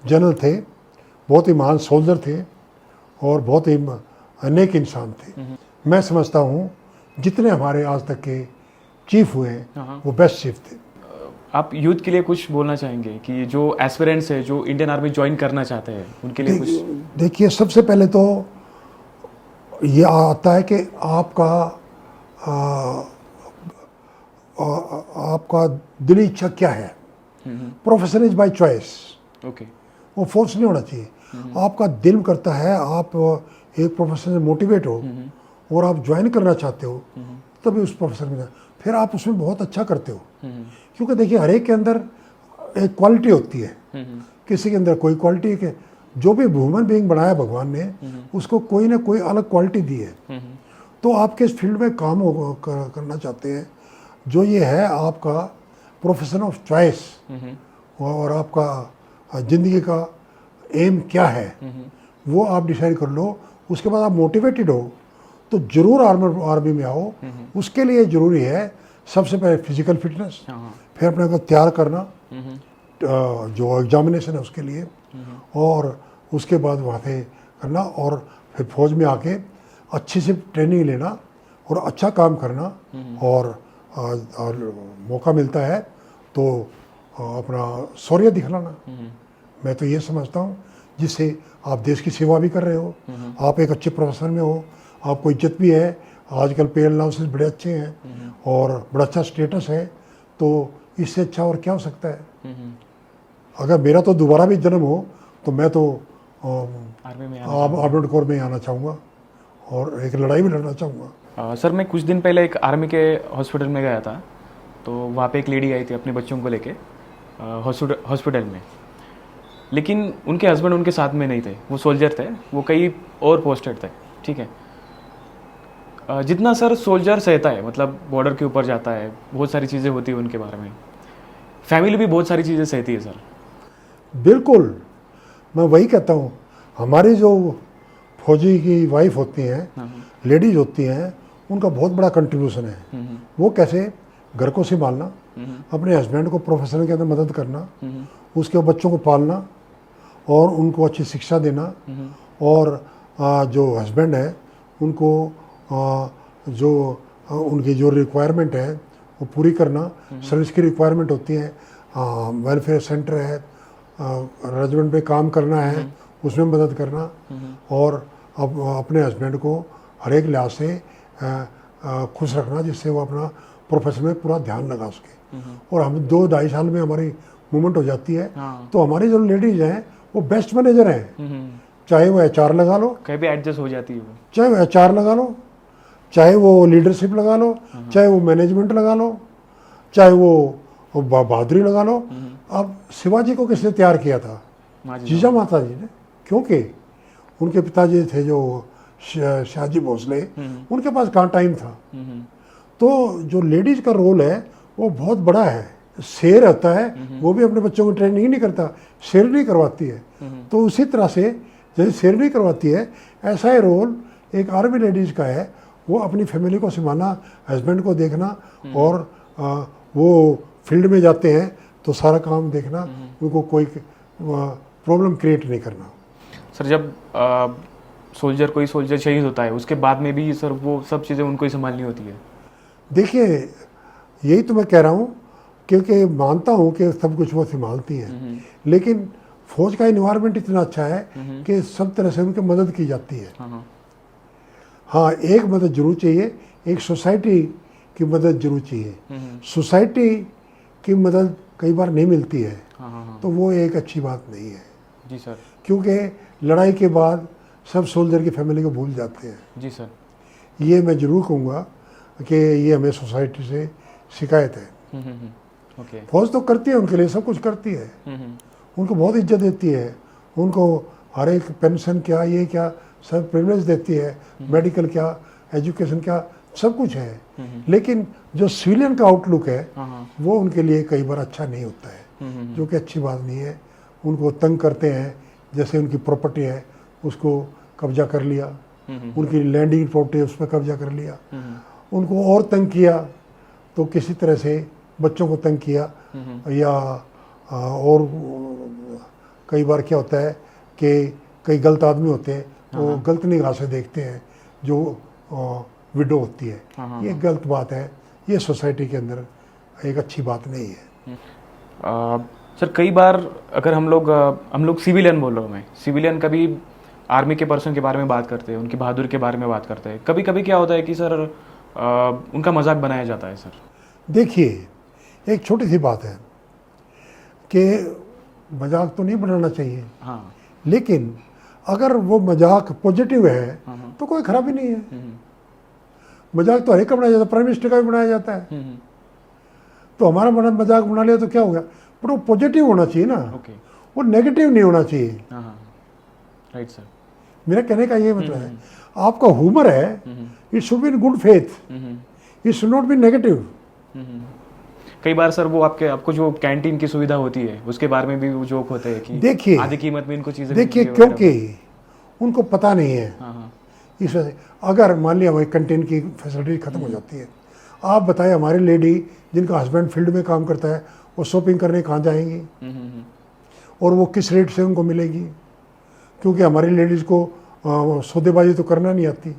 [SPEAKER 1] जनरल थे, बहुत ही महान सोल्जर थे और बहुत ही अनेक इंसान थे। मैं समझता हूँ जितने हमारे आज तक के चीफ हुए वो बेस्ट चीफ थे।
[SPEAKER 2] आप यूथ के लिए कुछ बोलना चाहेंगे कि जो एस्पिरेंट्स है, जो इंडियन आर्मी ज्वाइन करना चाहते हैं, उनके लिए कुछ?
[SPEAKER 1] देखिए, सबसे पहले तो ये आता है कि आपका आपका दिली इच्छा क्या है। Profession is by choice,
[SPEAKER 2] okay.
[SPEAKER 1] वो फोर्स नहीं होना चाहिए। आपका दिल करता है, आप एक प्रोफेशन से मोटिवेट हो और आप ज्वाइन करना चाहते हो, तभी उस प्रोफेशन में फिर आप उसमें बहुत अच्छा करते हो। क्योंकि देखिए हर एक के अंदर एक क्वालिटी होती है, किसी के अंदर कोई क्वालिटी के, जो भी ह्यूमन बीइंग बनाया भगवान ने उसको कोई ना कोई अलग क्वालिटी दी है। तो आप किस फील्ड में काम करना चाहते हैं, जो ये है आपका प्रोफेशन ऑफ चॉइस और आपका ज़िंदगी का एम क्या है, वो आप डिसाइड कर लो। उसके बाद आप मोटिवेटेड हो तो ज़रूर आर्मी में आओ। उसके लिए ज़रूरी है सबसे पहले फिजिकल फिटनेस, फिर अपने को तैयार करना, जो एग्जामिनेशन है उसके लिए, और उसके बाद वहाँ पे करना, और फिर फौज में आके अच्छी से ट्रेनिंग लेना और अच्छा काम करना, और मौका मिलता है तो अपना शौर्य दिखलाना। मैं तो ये समझता हूँ जिससे आप देश की सेवा भी कर रहे हो, आप एक अच्छे प्रोफेशन में हो, आपको इज्जत भी है, आजकल पे अलाउंसेस बड़े अच्छे हैं और बड़ा अच्छा स्टेटस है, तो इससे अच्छा और क्या हो सकता है। अगर मेरा तो दोबारा भी जन्म हो तो मैं तो आर्मी कोर में आना चाहूँगा और एक लड़ाई भी लड़ना चाहूँगा।
[SPEAKER 2] सर मैं कुछ दिन पहले एक आर्मी के हॉस्पिटल में गया था, तो वहाँ पे एक लेडी आई थी अपने बच्चों को लेके हॉस्पिटल में, लेकिन उनके हस्बैंड उनके साथ में नहीं थे, वो सोल्जर थे, वो कहीं और पोस्टेड थे, ठीक है। जितना सर सोल्जर सहता है, मतलब बॉर्डर के ऊपर जाता है, बहुत सारी चीज़ें होती है उनके बारे में, फैमिली भी बहुत सारी चीज़ें सहती है सर।
[SPEAKER 1] बिल्कुल, मैं वही कहता हूँ, हमारी जो फौजी की वाइफ होती हैं, लेडीज होती हैं, उनका बहुत बड़ा कंट्रीब्यूशन है। वो कैसे घर को संभालना, अपने हस्बैंड को प्रोफेशन के अंदर मदद करना, उसके बच्चों को पालना और उनको अच्छी शिक्षा देना, और जो हस्बैंड है उनको जो उनकी जो रिक्वायरमेंट है वो पूरी करना, सर्विस की रिक्वायरमेंट होती है, वेलफेयर सेंटर है, रेजिमेंट पे काम करना है, उसमें मदद करना, और अपने हस्बैंड को हर एक लिहाज से खुश रखना, जिससे वो अपना प्रोफेशन में पूरा ध्यान लगा सके। और हम 2-2.5 साल में हमारी मूवमेंट हो जाती है, तो हमारी जो लेडीज हैं वो बेस्ट मैनेजर हैं, चाहे वो HR लगा लो,
[SPEAKER 2] कहीं भी एडजस्ट हो जाती है वो,
[SPEAKER 1] चाहे वो HR लगा लो, चाहे वो लीडरशिप लगा लो, चाहे वो मैनेजमेंट लगा लो, चाहे वो बहादुरी लगा लो। अब शिवाजी को किसने तैयार किया था? जीजा माता जी ने, क्योंकि उनके पिताजी थे जो शाहजी भोसले, उनके पास कहाँ टाइम था। तो जो लेडीज का रोल है वो बहुत बड़ा है। शेर होता है, वो भी अपने बच्चों को ट्रेनिंग नहीं करता, शेर नहीं करवाती है। तो उसी तरह से जैसे शेर नहीं करवाती है, ऐसा ही रोल एक आर्मी लेडीज का है, वो अपनी फैमिली को संभालना, हस्बैंड को देखना, और वो फील्ड में जाते हैं तो सारा काम देखना, उनको कोई प्रॉब्लम क्रिएट नहीं करना।
[SPEAKER 2] सर जब कोई सोल्जर शहीद होता है, उसके बाद में भी सर वो सब चीज़ें उनको ही संभालनी होती है।
[SPEAKER 1] देखिए यही तो मैं कह रहा हूँ, क्योंकि मानता हूँ कि सब कुछ वो संभालती हैं, लेकिन फौज का इन्वायरमेंट इतना अच्छा है कि सब तरह से उनकी मदद की जाती है। हाँ, एक मदद जरूर चाहिए, एक सोसाइटी की मदद जरूर चाहिए। सोसाइटी की मदद कई बार नहीं मिलती है, तो वो एक अच्छी बात नहीं है।
[SPEAKER 2] जी सर।
[SPEAKER 1] क्योंकि लड़ाई के बाद सब सोल्जर की फैमिली को भूल जाते हैं।
[SPEAKER 2] जी सर।
[SPEAKER 1] ये मैं जरूर कहूँगा कि ये हमें सोसाइटी से शिकायत है।
[SPEAKER 2] ओके।
[SPEAKER 1] फौज तो करती है, उनके लिए सब कुछ करती है, उनको बहुत इज्जत देती है, उनको हर एक पेंशन क्या, ये क्या, सब प्रिविलेज देती है, मेडिकल क्या, एजुकेशन क्या, सब कुछ है। लेकिन जो सिविलियन का आउटलुक है वो उनके लिए कई बार अच्छा नहीं होता है, जो कि अच्छी बात नहीं है। उनको तंग करते हैं, जैसे उनकी प्रॉपर्टी है उसको कब्जा कर लिया, उनकी लैंडिंग प्रॉपर्टी है उस पर कब्जा कर लिया, उनको और तंग किया, तो किसी तरह से बच्चों को तंग किया, या और कई बार क्या होता है कि कई गलत आदमी होते हैं, वो गलत निगाह से देखते हैं जो विडो होती है। ये गलत बात है, ये सोसाइटी के अंदर एक अच्छी बात नहीं है।
[SPEAKER 2] सर कई बार अगर हम लोग सिविलियन बोल रहा हूँ मैं, सिविलियन कभी आर्मी के पर्सन के बारे में बात करते हैं, उनकी बहादुरी के बारे में बात करते हैं, कभी कभी क्या होता है कि सर उनका मजाक बनाया जाता है सर।
[SPEAKER 1] देखिए, एक छोटी सी बात है कि मजाक तो नहीं बनाना चाहिए,
[SPEAKER 2] हाँ।
[SPEAKER 1] लेकिन अगर वो मजाक पॉजिटिव है
[SPEAKER 2] हाँ।
[SPEAKER 1] तो कोई खराबी नहीं है। मजाक तो हर एक का बनाया जाता है, प्राइम मिनिस्टर का भी बनाया जाता है। तो हमारा मजाक बना लिया तो क्या हो गया, पर वो पॉजिटिव होना चाहिए ना,
[SPEAKER 2] ओके।
[SPEAKER 1] वो नेगेटिव नहीं होना चाहिए।
[SPEAKER 2] हाँ, राइट सर।
[SPEAKER 1] मेरा कहने का ये मतलब है, आपका ह्यूमर है, it should be in good faith, it should not be negative.
[SPEAKER 2] कई बार सर वो आपको जो कैंटीन की सुविधा होती है उसके बारे में भी वो जोक होते हैं कि
[SPEAKER 1] देखिए,
[SPEAKER 2] आधी कीमत में इनको चीजें
[SPEAKER 1] देखिए,
[SPEAKER 2] मिलती है वगैरह।
[SPEAKER 1] क्योंकि उनको पता नहीं है।
[SPEAKER 2] हाँ।
[SPEAKER 1] इस वजह से अगर मान लिया वही कंटेन की फैसिलिटी खत्म हो जाती है, आप बताइए हमारी लेडी जिनका हस्बैंड फील्ड में काम करता है, वो शॉपिंग करने कहाँ जाएंगी और वो किस रेट से उनको मिलेगी, क्योंकि हमारी लेडीज़ को सौदेबाजी तो करना नहीं आती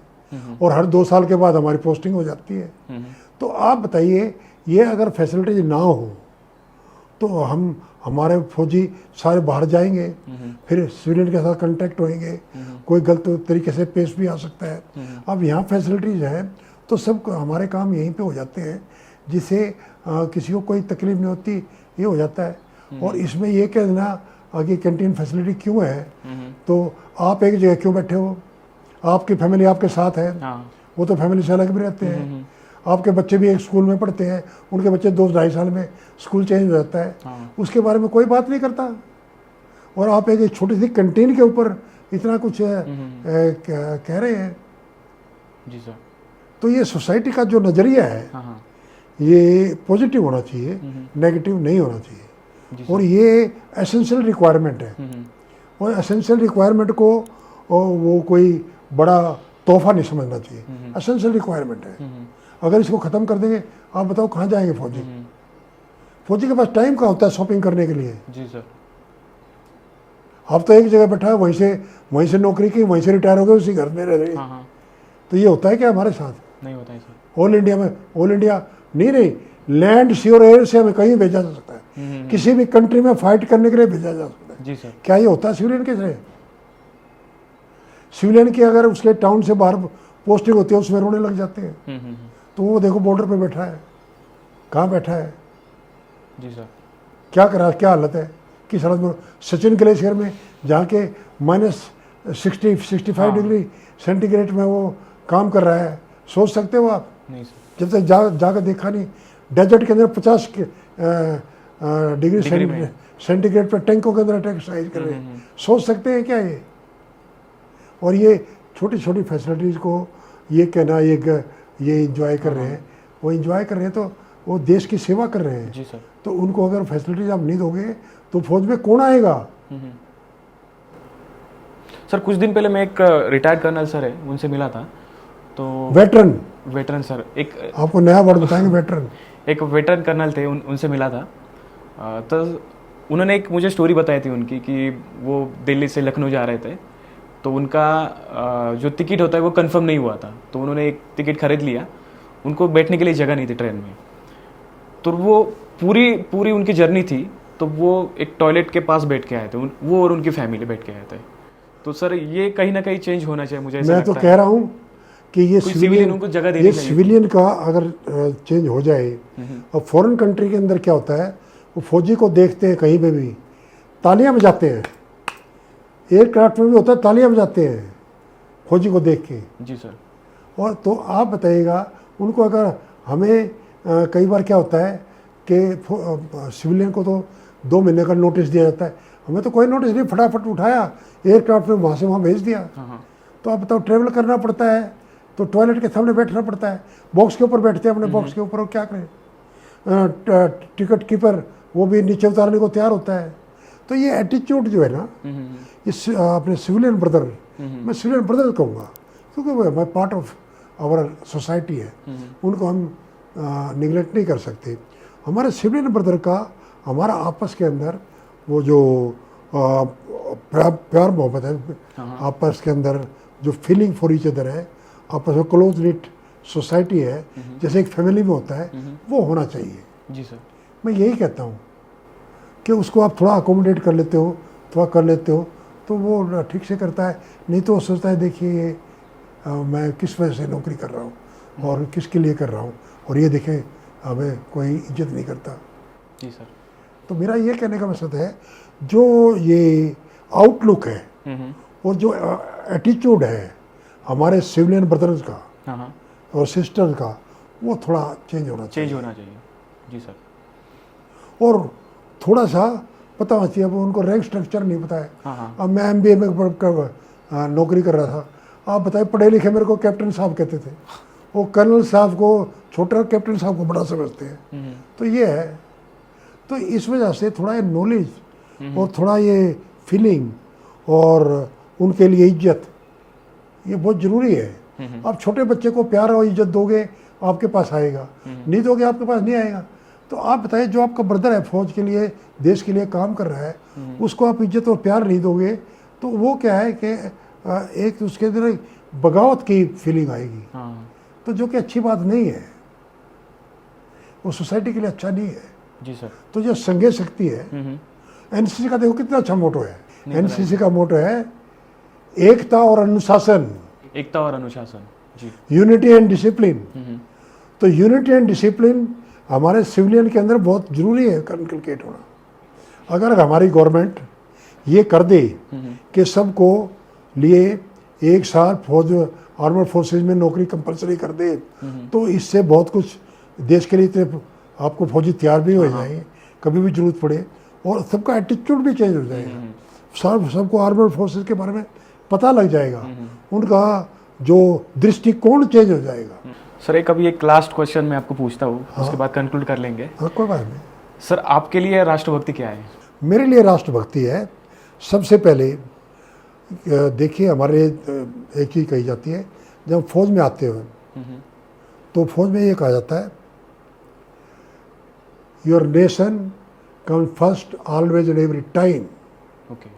[SPEAKER 1] और हर 2 साल के बाद हमारी पोस्टिंग हो जाती है। तो आप बताइए, ये अगर फैसिलिटीज ना हो तो हमारे फौजी सारे बाहर जाएंगे, फिर सिविलियन के साथ कांटेक्ट होंगे, कोई गलत तरीके से पेश भी आ सकता है। अब यहाँ फैसिलिटीज है तो सब हमारे काम यहीं पे हो जाते हैं, जिससे किसी को कोई तकलीफ नहीं होती, ये हो जाता है। और इसमें ये कह देना कि कैंटीन फैसिलिटी क्यों है, तो आप एक जगह क्यों बैठे हो, आपकी फैमिली आपके साथ है, वो तो फैमिली से अलग भी रहते हैं। आपके बच्चे भी एक स्कूल में पढ़ते हैं, उनके बच्चे 2-2.5 साल में स्कूल चेंज हो जाता है, उसके बारे में कोई बात नहीं करता। और आप एक छोटी सी कैंटीन के ऊपर इतना कुछ कह रहे हैं।
[SPEAKER 2] जी सर।
[SPEAKER 1] तो ये सोसाइटी का जो नज़रिया है, ये पॉजिटिव होना चाहिए, नेगेटिव नहीं होना चाहिए। और ये एसेंशियल रिक्वायरमेंट है, और एसेंशियल रिक्वायरमेंट को वो कोई बड़ा तोहफा नहीं समझना चाहिए। एसेंशियल रिक्वायरमेंट है, अगर इसको ख़त्म कर देंगे, आप बताओ कहाँ जाएंगे फौजी? फौजी के पास टाइम कहाँ होता है शॉपिंग करने के लिए? जी सर। आप तो एक जगह बैठा है, वहीं से नौकरी की, वहीं से रिटायर हो गए, उसी घर में रह रहे। तो ये होता है क्या हमारे साथ? नहीं होता है सर। ऑल इंडिया में, ऑल इंडिया नहीं, लैंड सी और एयर से हमें कहीं भेजा जा सकता है, किसी भी कंट्री में फाइट करने के लिए भेजा जा सकता है। जी सर। क्या ये होता है सिविलियन के से? सिविलियन की अगर उसके टाउन से बाहर पोस्टिंग होती है, उसमें रोने लग जाते हैं। तो वो देखो बॉर्डर पे बैठा है, कहाँ बैठा है? जी सर। क्या हालत है, किस हालत में? सचिन ग्लेशियर में जहाँ के -60-65 डिग्री सेंटीग्रेड में वो काम कर रहा है, सोच सकते हो आप? नहीं सर। जब तक जाकर देखा नहीं। डेजर्ट के अंदर 50 डिग्री सेंटीग्रेड पर टैंकों के अंदर अटैक एक्सरसाइज कर रहे हैं, सोच सकते हैं क्या ये? और ये छोटी छोटी फैसिलिटीज़ को ये कहना ये इंजॉय कर रहे हैं, वो इंजॉय कर रहे हैं तो वो देश की सेवा कर रहे हैं। जी सर। तो उनको अगर फैसिलिटीज आप नहीं दोगे तो फौज में कौन आएगा?
[SPEAKER 2] सर कुछ दिन पहले मैं एक रिटायर्ड कर्नल सर है, उनसे मिला था। तो वेटरन सर, एक
[SPEAKER 1] आपको नया वर्ड बताएंगे, वेटरन।
[SPEAKER 2] एक वेटरन कर्नल थे, उनसे मिला था। तो उन्होंने एक मुझे स्टोरी बताई थी उनकी कि वो दिल्ली से लखनऊ जा रहे थे, तो उनका जो टिकट होता है वो कंफर्म नहीं हुआ था, तो उन्होंने एक टिकट खरीद लिया, उनको बैठने के लिए जगह नहीं थी ट्रेन में। तो वो पूरी उनकी जर्नी थी, तो वो एक टॉयलेट के पास बैठ के आए थे, वो और उनकी फैमिली बैठ के आए थे। तो सर ये कहीं ना कहीं चेंज होना चाहिए, मुझे ऐसा
[SPEAKER 1] मैं
[SPEAKER 2] लगता
[SPEAKER 1] तो कह रहा हूँ कि ये
[SPEAKER 2] सिविलियन उनको जगह देनी चाहिए।
[SPEAKER 1] सिविलियन का अगर चेंज हो जाए। और फॉरेन कंट्री के अंदर क्या होता है, वो फौजी को देखते हैं कहीं पे भी तालियां बजाते हैं, एयरक्राफ्ट में भी होता है, तालियां बजाते हैं फौजी को देख के। जी सर। और तो आप बताइएगा उनको, अगर हमें कई बार क्या होता है कि सिविलियन को तो 2 महीने का नोटिस दिया जाता है, हमें तो कोई नोटिस नहीं, फटाफट उठाया एयरक्राफ्ट में, वहाँ से वहाँ भेज दिया। तो आप बताओ, ट्रेवल करना पड़ता है तो टॉयलेट के सामने बैठना पड़ता है, बॉक्स के ऊपर बैठते हैं अपने बॉक्स के ऊपर, और क्या करें? टिकट कीपर वो भी नीचे उतारने को तैयार होता है। तो ये एटीट्यूड जो है ना, इस अपने सिविलियन ब्रदर, मैं सिविलियन ब्रदर कहूँगा, क्योंकि वो हमारे पार्ट ऑफ आवर सोसाइटी है, उनको हम निगलेक्ट नहीं कर सकते। हमारे सिविलियन ब्रदर का हमारा आपस के अंदर वो जो प्यार मोहब्बत है, आपस के अंदर जो फीलिंग फॉर ईच अदर है, आपस में क्लोज निट सोसाइटी है, जैसे एक फैमिली में होता है, वो होना चाहिए। जी सर। मैं यही कहता हूँ कि उसको आप थोड़ा अकोमोडेट कर लेते हो, थोड़ा कर लेते हो, तो वो ठीक से करता है। नहीं तो वो सोचता है, देखिए मैं किस वजह से नौकरी कर रहा हूँ और किसके लिए कर रहा हूँ, और ये देखें हमें कोई इज्जत नहीं करता।
[SPEAKER 2] जी सर।
[SPEAKER 1] तो मेरा ये कहने का मकसद है, जो ये आउटलुक है और जो एटीट्यूड है हमारे सिविलियन ब्रदर्स का
[SPEAKER 2] हाँ हाँ
[SPEAKER 1] और सिस्टर्स का, वो थोड़ा चेंज होना चाहिए।
[SPEAKER 2] चेंज होना चाहिए। जी सर।
[SPEAKER 1] और थोड़ा सा पता होना चाहिए। अब उनको रैंक स्ट्रक्चर नहीं पता है।
[SPEAKER 2] हाँ हाँ
[SPEAKER 1] अब मैं MBA में नौकरी कर रहा था, आप बताइए, पढ़े लिखे मेरे को कैप्टन साहब कहते थे, वो कर्नल साहब को छोटा, कैप्टन साहब को बड़ा समझते हैं। तो ये है, तो इस वजह से थोड़ा ये नॉलेज और थोड़ा ये फीलिंग और उनके लिए इज्जत, ये बहुत ज़रूरी है। आप छोटे बच्चे को प्यार और इज्जत दोगे, आपके पास आएगा, नहीं दोगे आपके पास नहीं आएगा। तो आप बताइए, जो आपका ब्रदर है, फौज के लिए, देश के लिए काम कर रहा है, उसको आप इज्जत और प्यार नहीं दोगे, तो वो क्या है कि एक उसके अंदर बगावत की फीलिंग आएगी।
[SPEAKER 2] हाँ।
[SPEAKER 1] तो जो कि अच्छी बात नहीं है, वो सोसाइटी के लिए अच्छा नहीं है।
[SPEAKER 2] जी सर।
[SPEAKER 1] तो जो संघीय शक्ति है, एनसीसी का देखो कितना अच्छा मोटो है। एनसीसी का मोटो है एकता और अनुशासन,
[SPEAKER 2] एकता और अनुशासन। जी।
[SPEAKER 1] Unity and discipline. तो यूनिटी एंड डिसिप्लिन हमारे सिविलियन के अंदर बहुत जरूरी है इनकलकेट होना। अगर हमारी गवर्नमेंट ये कर दे कि सबको लिए एक साल फौज आर्मड फोर्सेज में नौकरी कंपलसरी कर दे, तो इससे बहुत कुछ देश के लिए इतने आपको फौजी तैयार भी हो जाएंगे कभी भी जरूरत पड़े, और सबका एटीट्यूड भी चेंज हो जाएगा। सबको आर्मड फोर्सेज के बारे में पता लग जाएगा, उनका जो दृष्टिकोण चेंज हो जाएगा।
[SPEAKER 2] सर एक लास्ट क्वेश्चन मैं आपको पूछता हूँ, उसके बाद कंक्लूड कर लेंगे।
[SPEAKER 1] हाँ, कोई बात नहीं।
[SPEAKER 2] सर, आपके लिए राष्ट्रभक्ति क्या है?
[SPEAKER 1] मेरे लिए राष्ट्रभक्ति है, सबसे पहले देखिए, हमारे एक चीज़ कही जाती है, जब फौज में आते हो तो फौज में ये कहा जाता है, your nation come first always and every time.
[SPEAKER 2] Okay.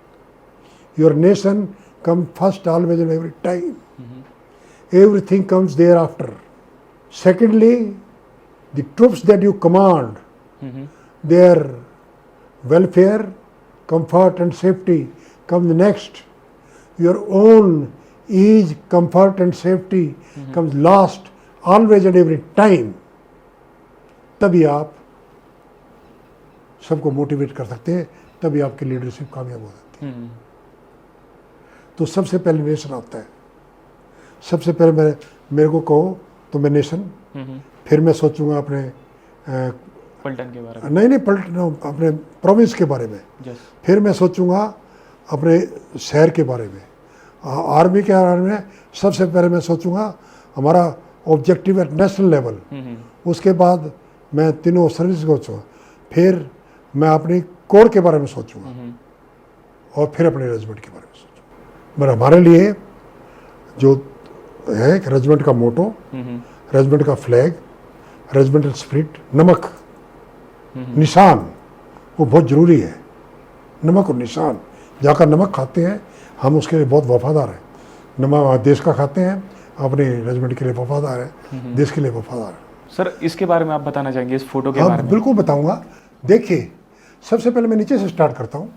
[SPEAKER 1] Your nation come first always and every time, everything comes thereafter. Secondly, the troops that you command, their welfare, comfort and safety comes next. Your own ease, comfort and safety comes last, always and every time. तभी आप सबको motivate कर सकते हैं, तभी आपकी leadership कामयाब हो सकती है। तो सबसे पहले नेशन आता है। सबसे पहले मेरे को कहो तो मैं नेशन, फिर मैं सोचूंगा अपने
[SPEAKER 2] पलटन के बारे में,
[SPEAKER 1] नहीं पलटन, अपने प्रोविंस के बारे में, फिर मैं सोचूंगा अपने शहर के बारे में, आर्मी के बारे में। सबसे पहले मैं सोचूंगा हमारा ऑब्जेक्टिव एट नेशनल लेवल, उसके बाद मैं तीनों सर्विस को सोचूंगा, फिर मैं अपनी कोर के बारे में सोचूंगा, और फिर अपने रेजिमेंट के बारे में सोचूंगा। पर हमारे लिए जो है रेजिमेंट का मोटो, रेजिमेंट का फ्लैग, रेजिमेंटल स्पिरिट, नमक, निशान, वो बहुत ज़रूरी है। नमक और निशान, जाकर नमक खाते हैं हम, उसके लिए बहुत वफादार हैं। नमक देश का खाते हैं, अपने रेजिमेंट के लिए वफादार है, देश के लिए वफादार है।
[SPEAKER 2] सर, इसके बारे में आप बताना चाहेंगे, इस फोटो के बारे में?
[SPEAKER 1] बिल्कुल बताऊंगा। देखिए, सबसे पहले मैं नीचे से स्टार्ट करता हूँ।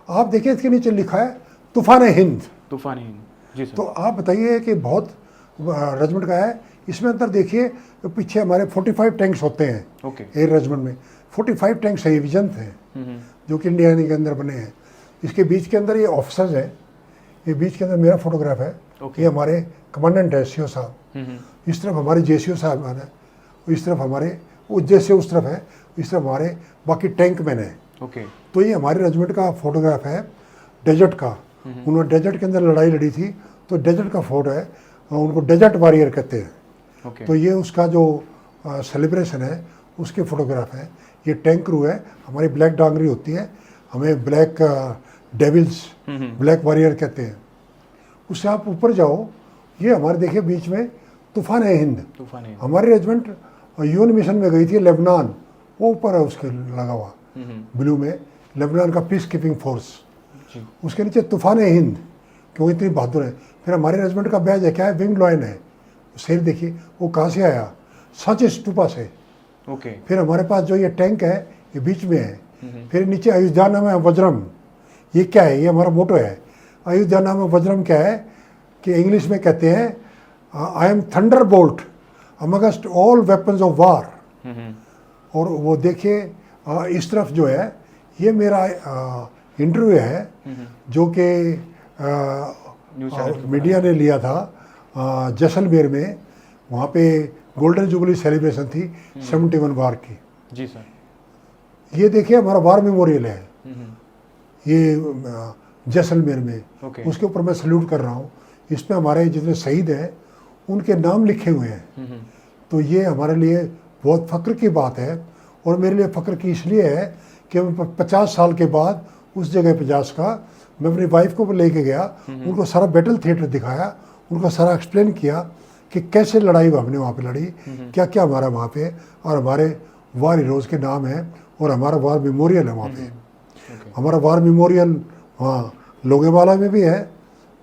[SPEAKER 1] आप देखिए, इसके नीचे लिखा है तूफान हिंद।
[SPEAKER 2] तूफान हिंद। जी सर।
[SPEAKER 1] तो आप बताइए कि बहुत रेजिमेंट का है। इसमें अंदर देखिए, तो पीछे हमारे 45 टैंक्स होते हैं।
[SPEAKER 2] ओके।
[SPEAKER 1] एयर रेजिमेंट में 45 टैंक्स है, विजन हैं, जो कि इंडिया के अंदर बने हैं। इसके बीच के अंदर ये ऑफिसर्स हैं, ये बीच के अंदर मेरा फोटोग्राफ है। ये हमारे कमांडेंट है, सीओ साहब। इस तरफ हमारे जेसीओ साहब है, इस तरफ हमारे वो जैसे उस तरफ है, इस तरफ हमारे बाकी टैंक मैन है।
[SPEAKER 2] ओके।
[SPEAKER 1] तो ये हमारे रेजिमेंट का फोटोग्राफ है डेजर्ट का। उन्होंने डेजर्ट के अंदर लड़ाई लड़ी थी, तो डेजर्ट का फोटो है, उनको डेजर्ट वॉरियर कहते हैं। तो ये उसका जो सेलिब्रेशन है, उसके फोटोग्राफ है। ये टैंक क्रू है, हमारी ब्लैक डांगरी होती है, हमें ब्लैक डेविल्स, ब्लैक वॉरियर कहते हैं। उससे आप ऊपर जाओ, ये हमारे देखिए बीच में तूफान है हिंद। हमारी रेजिमेंट यूएन मिशन में गई थी लेबनान, वो ऊपर है उसके लगा हुआ ब्लू में, लेबनान का पीस कीपिंग फोर्स। उसके नीचे तूफान है हिंद, क्यों इतनी बहादुर है। फिर हमारे रेजिमेंट का बैज है, क्या है, विंग लॉयन है। शेर देखिए, वो कहाँ से आया, सांची स्टूपा से।
[SPEAKER 2] ओके।
[SPEAKER 1] फिर हमारे पास जो ये टैंक है, ये बीच में है। फिर नीचे अयोध्या नाम है वज्रम। ये क्या है, ये हमारा मोटो है। अयोध्या नाम है वज्रम क्या है कि इंग्लिश में कहते हैं, I am thunder bolt amongst all weapons of war. और वो देखिए इस तरफ जो है ये मेरा इंटरव्यू है जो कि मीडिया ने लिया था जैसलमेर में। वहाँ पे गोल्डन जुबली सेलिब्रेशन थी 71 वार की।
[SPEAKER 2] जी सर।
[SPEAKER 1] ये देखिए हमारा वार मेमोरियल है ये जैसलमेर में। उसके ऊपर मैं सल्यूट कर रहा हूँ। इसमें हमारे जितने शहीद हैं उनके नाम लिखे हुए हैं। तो ये हमारे लिए बहुत फ़ख्र की बात है। और मेरे लिए फ़ख्र की इसलिए है कि मैं 50 साल के बाद उस जगह पे का मैं अपनी वाइफ को लेके गया, उनको सारा बैटल थिएटर दिखाया, उनको सारा एक्सप्लेन किया कि कैसे लड़ाई हमने वहाँ पे लड़ी, क्या क्या हमारा वहाँ पे और हमारे वार हीरोज़ के नाम है और हमारा वार मेमोरियल है वहाँ पे। हमारा वार मेमोरियल वहाँ लोगेवाला में भी है,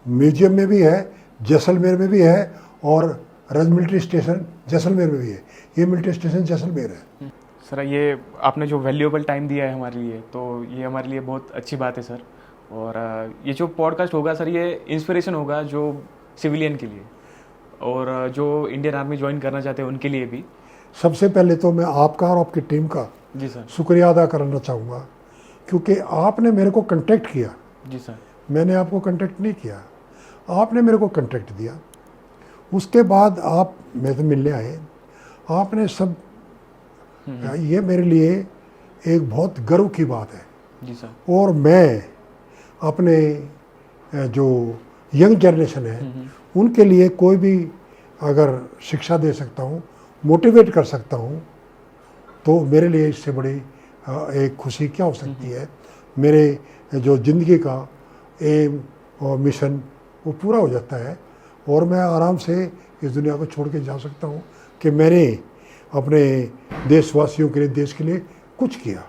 [SPEAKER 1] म्यूजियम में भी है, जैसलमेर में भी है और रज मिलिट्री स्टेशन जैसलमेर में भी है। ये मिलिट्री स्टेशन जैसलमेर है।
[SPEAKER 2] सर ये आपने जो वैल्यूएबल टाइम दिया है हमारे लिए, तो ये हमारे लिए बहुत अच्छी बात है सर। और ये जो पॉडकास्ट होगा सर ये इंस्पिरेशन होगा जो सिविलियन के लिए और जो इंडियन आर्मी ज्वाइन करना चाहते हैं उनके लिए भी।
[SPEAKER 1] सबसे पहले तो मैं आपका और आपकी टीम का
[SPEAKER 2] जी सर
[SPEAKER 1] शुक्रिया अदा करना चाहूँगा क्योंकि आपने मेरे को कांटेक्ट किया।
[SPEAKER 2] जी सर।
[SPEAKER 1] मैंने आपको कांटेक्ट नहीं किया, आपने मेरे को कांटेक्ट दिया। उसके बाद आप मेरे से मिलने आए, आपने सब ये मेरे लिए एक बहुत गर्व की बात है।
[SPEAKER 2] जी सर।
[SPEAKER 1] और मैं अपने जो यंग जनरेशन है उनके लिए कोई भी अगर शिक्षा दे सकता हूँ, मोटिवेट कर सकता हूँ, तो मेरे लिए इससे बड़ी एक खुशी क्या हो सकती है। मेरे जो ज़िंदगी का एम और मिशन वो पूरा हो जाता है और मैं आराम से इस दुनिया को छोड़ के जा सकता हूँ कि मैंने अपने देशवासियों के लिए, देश के लिए कुछ किया।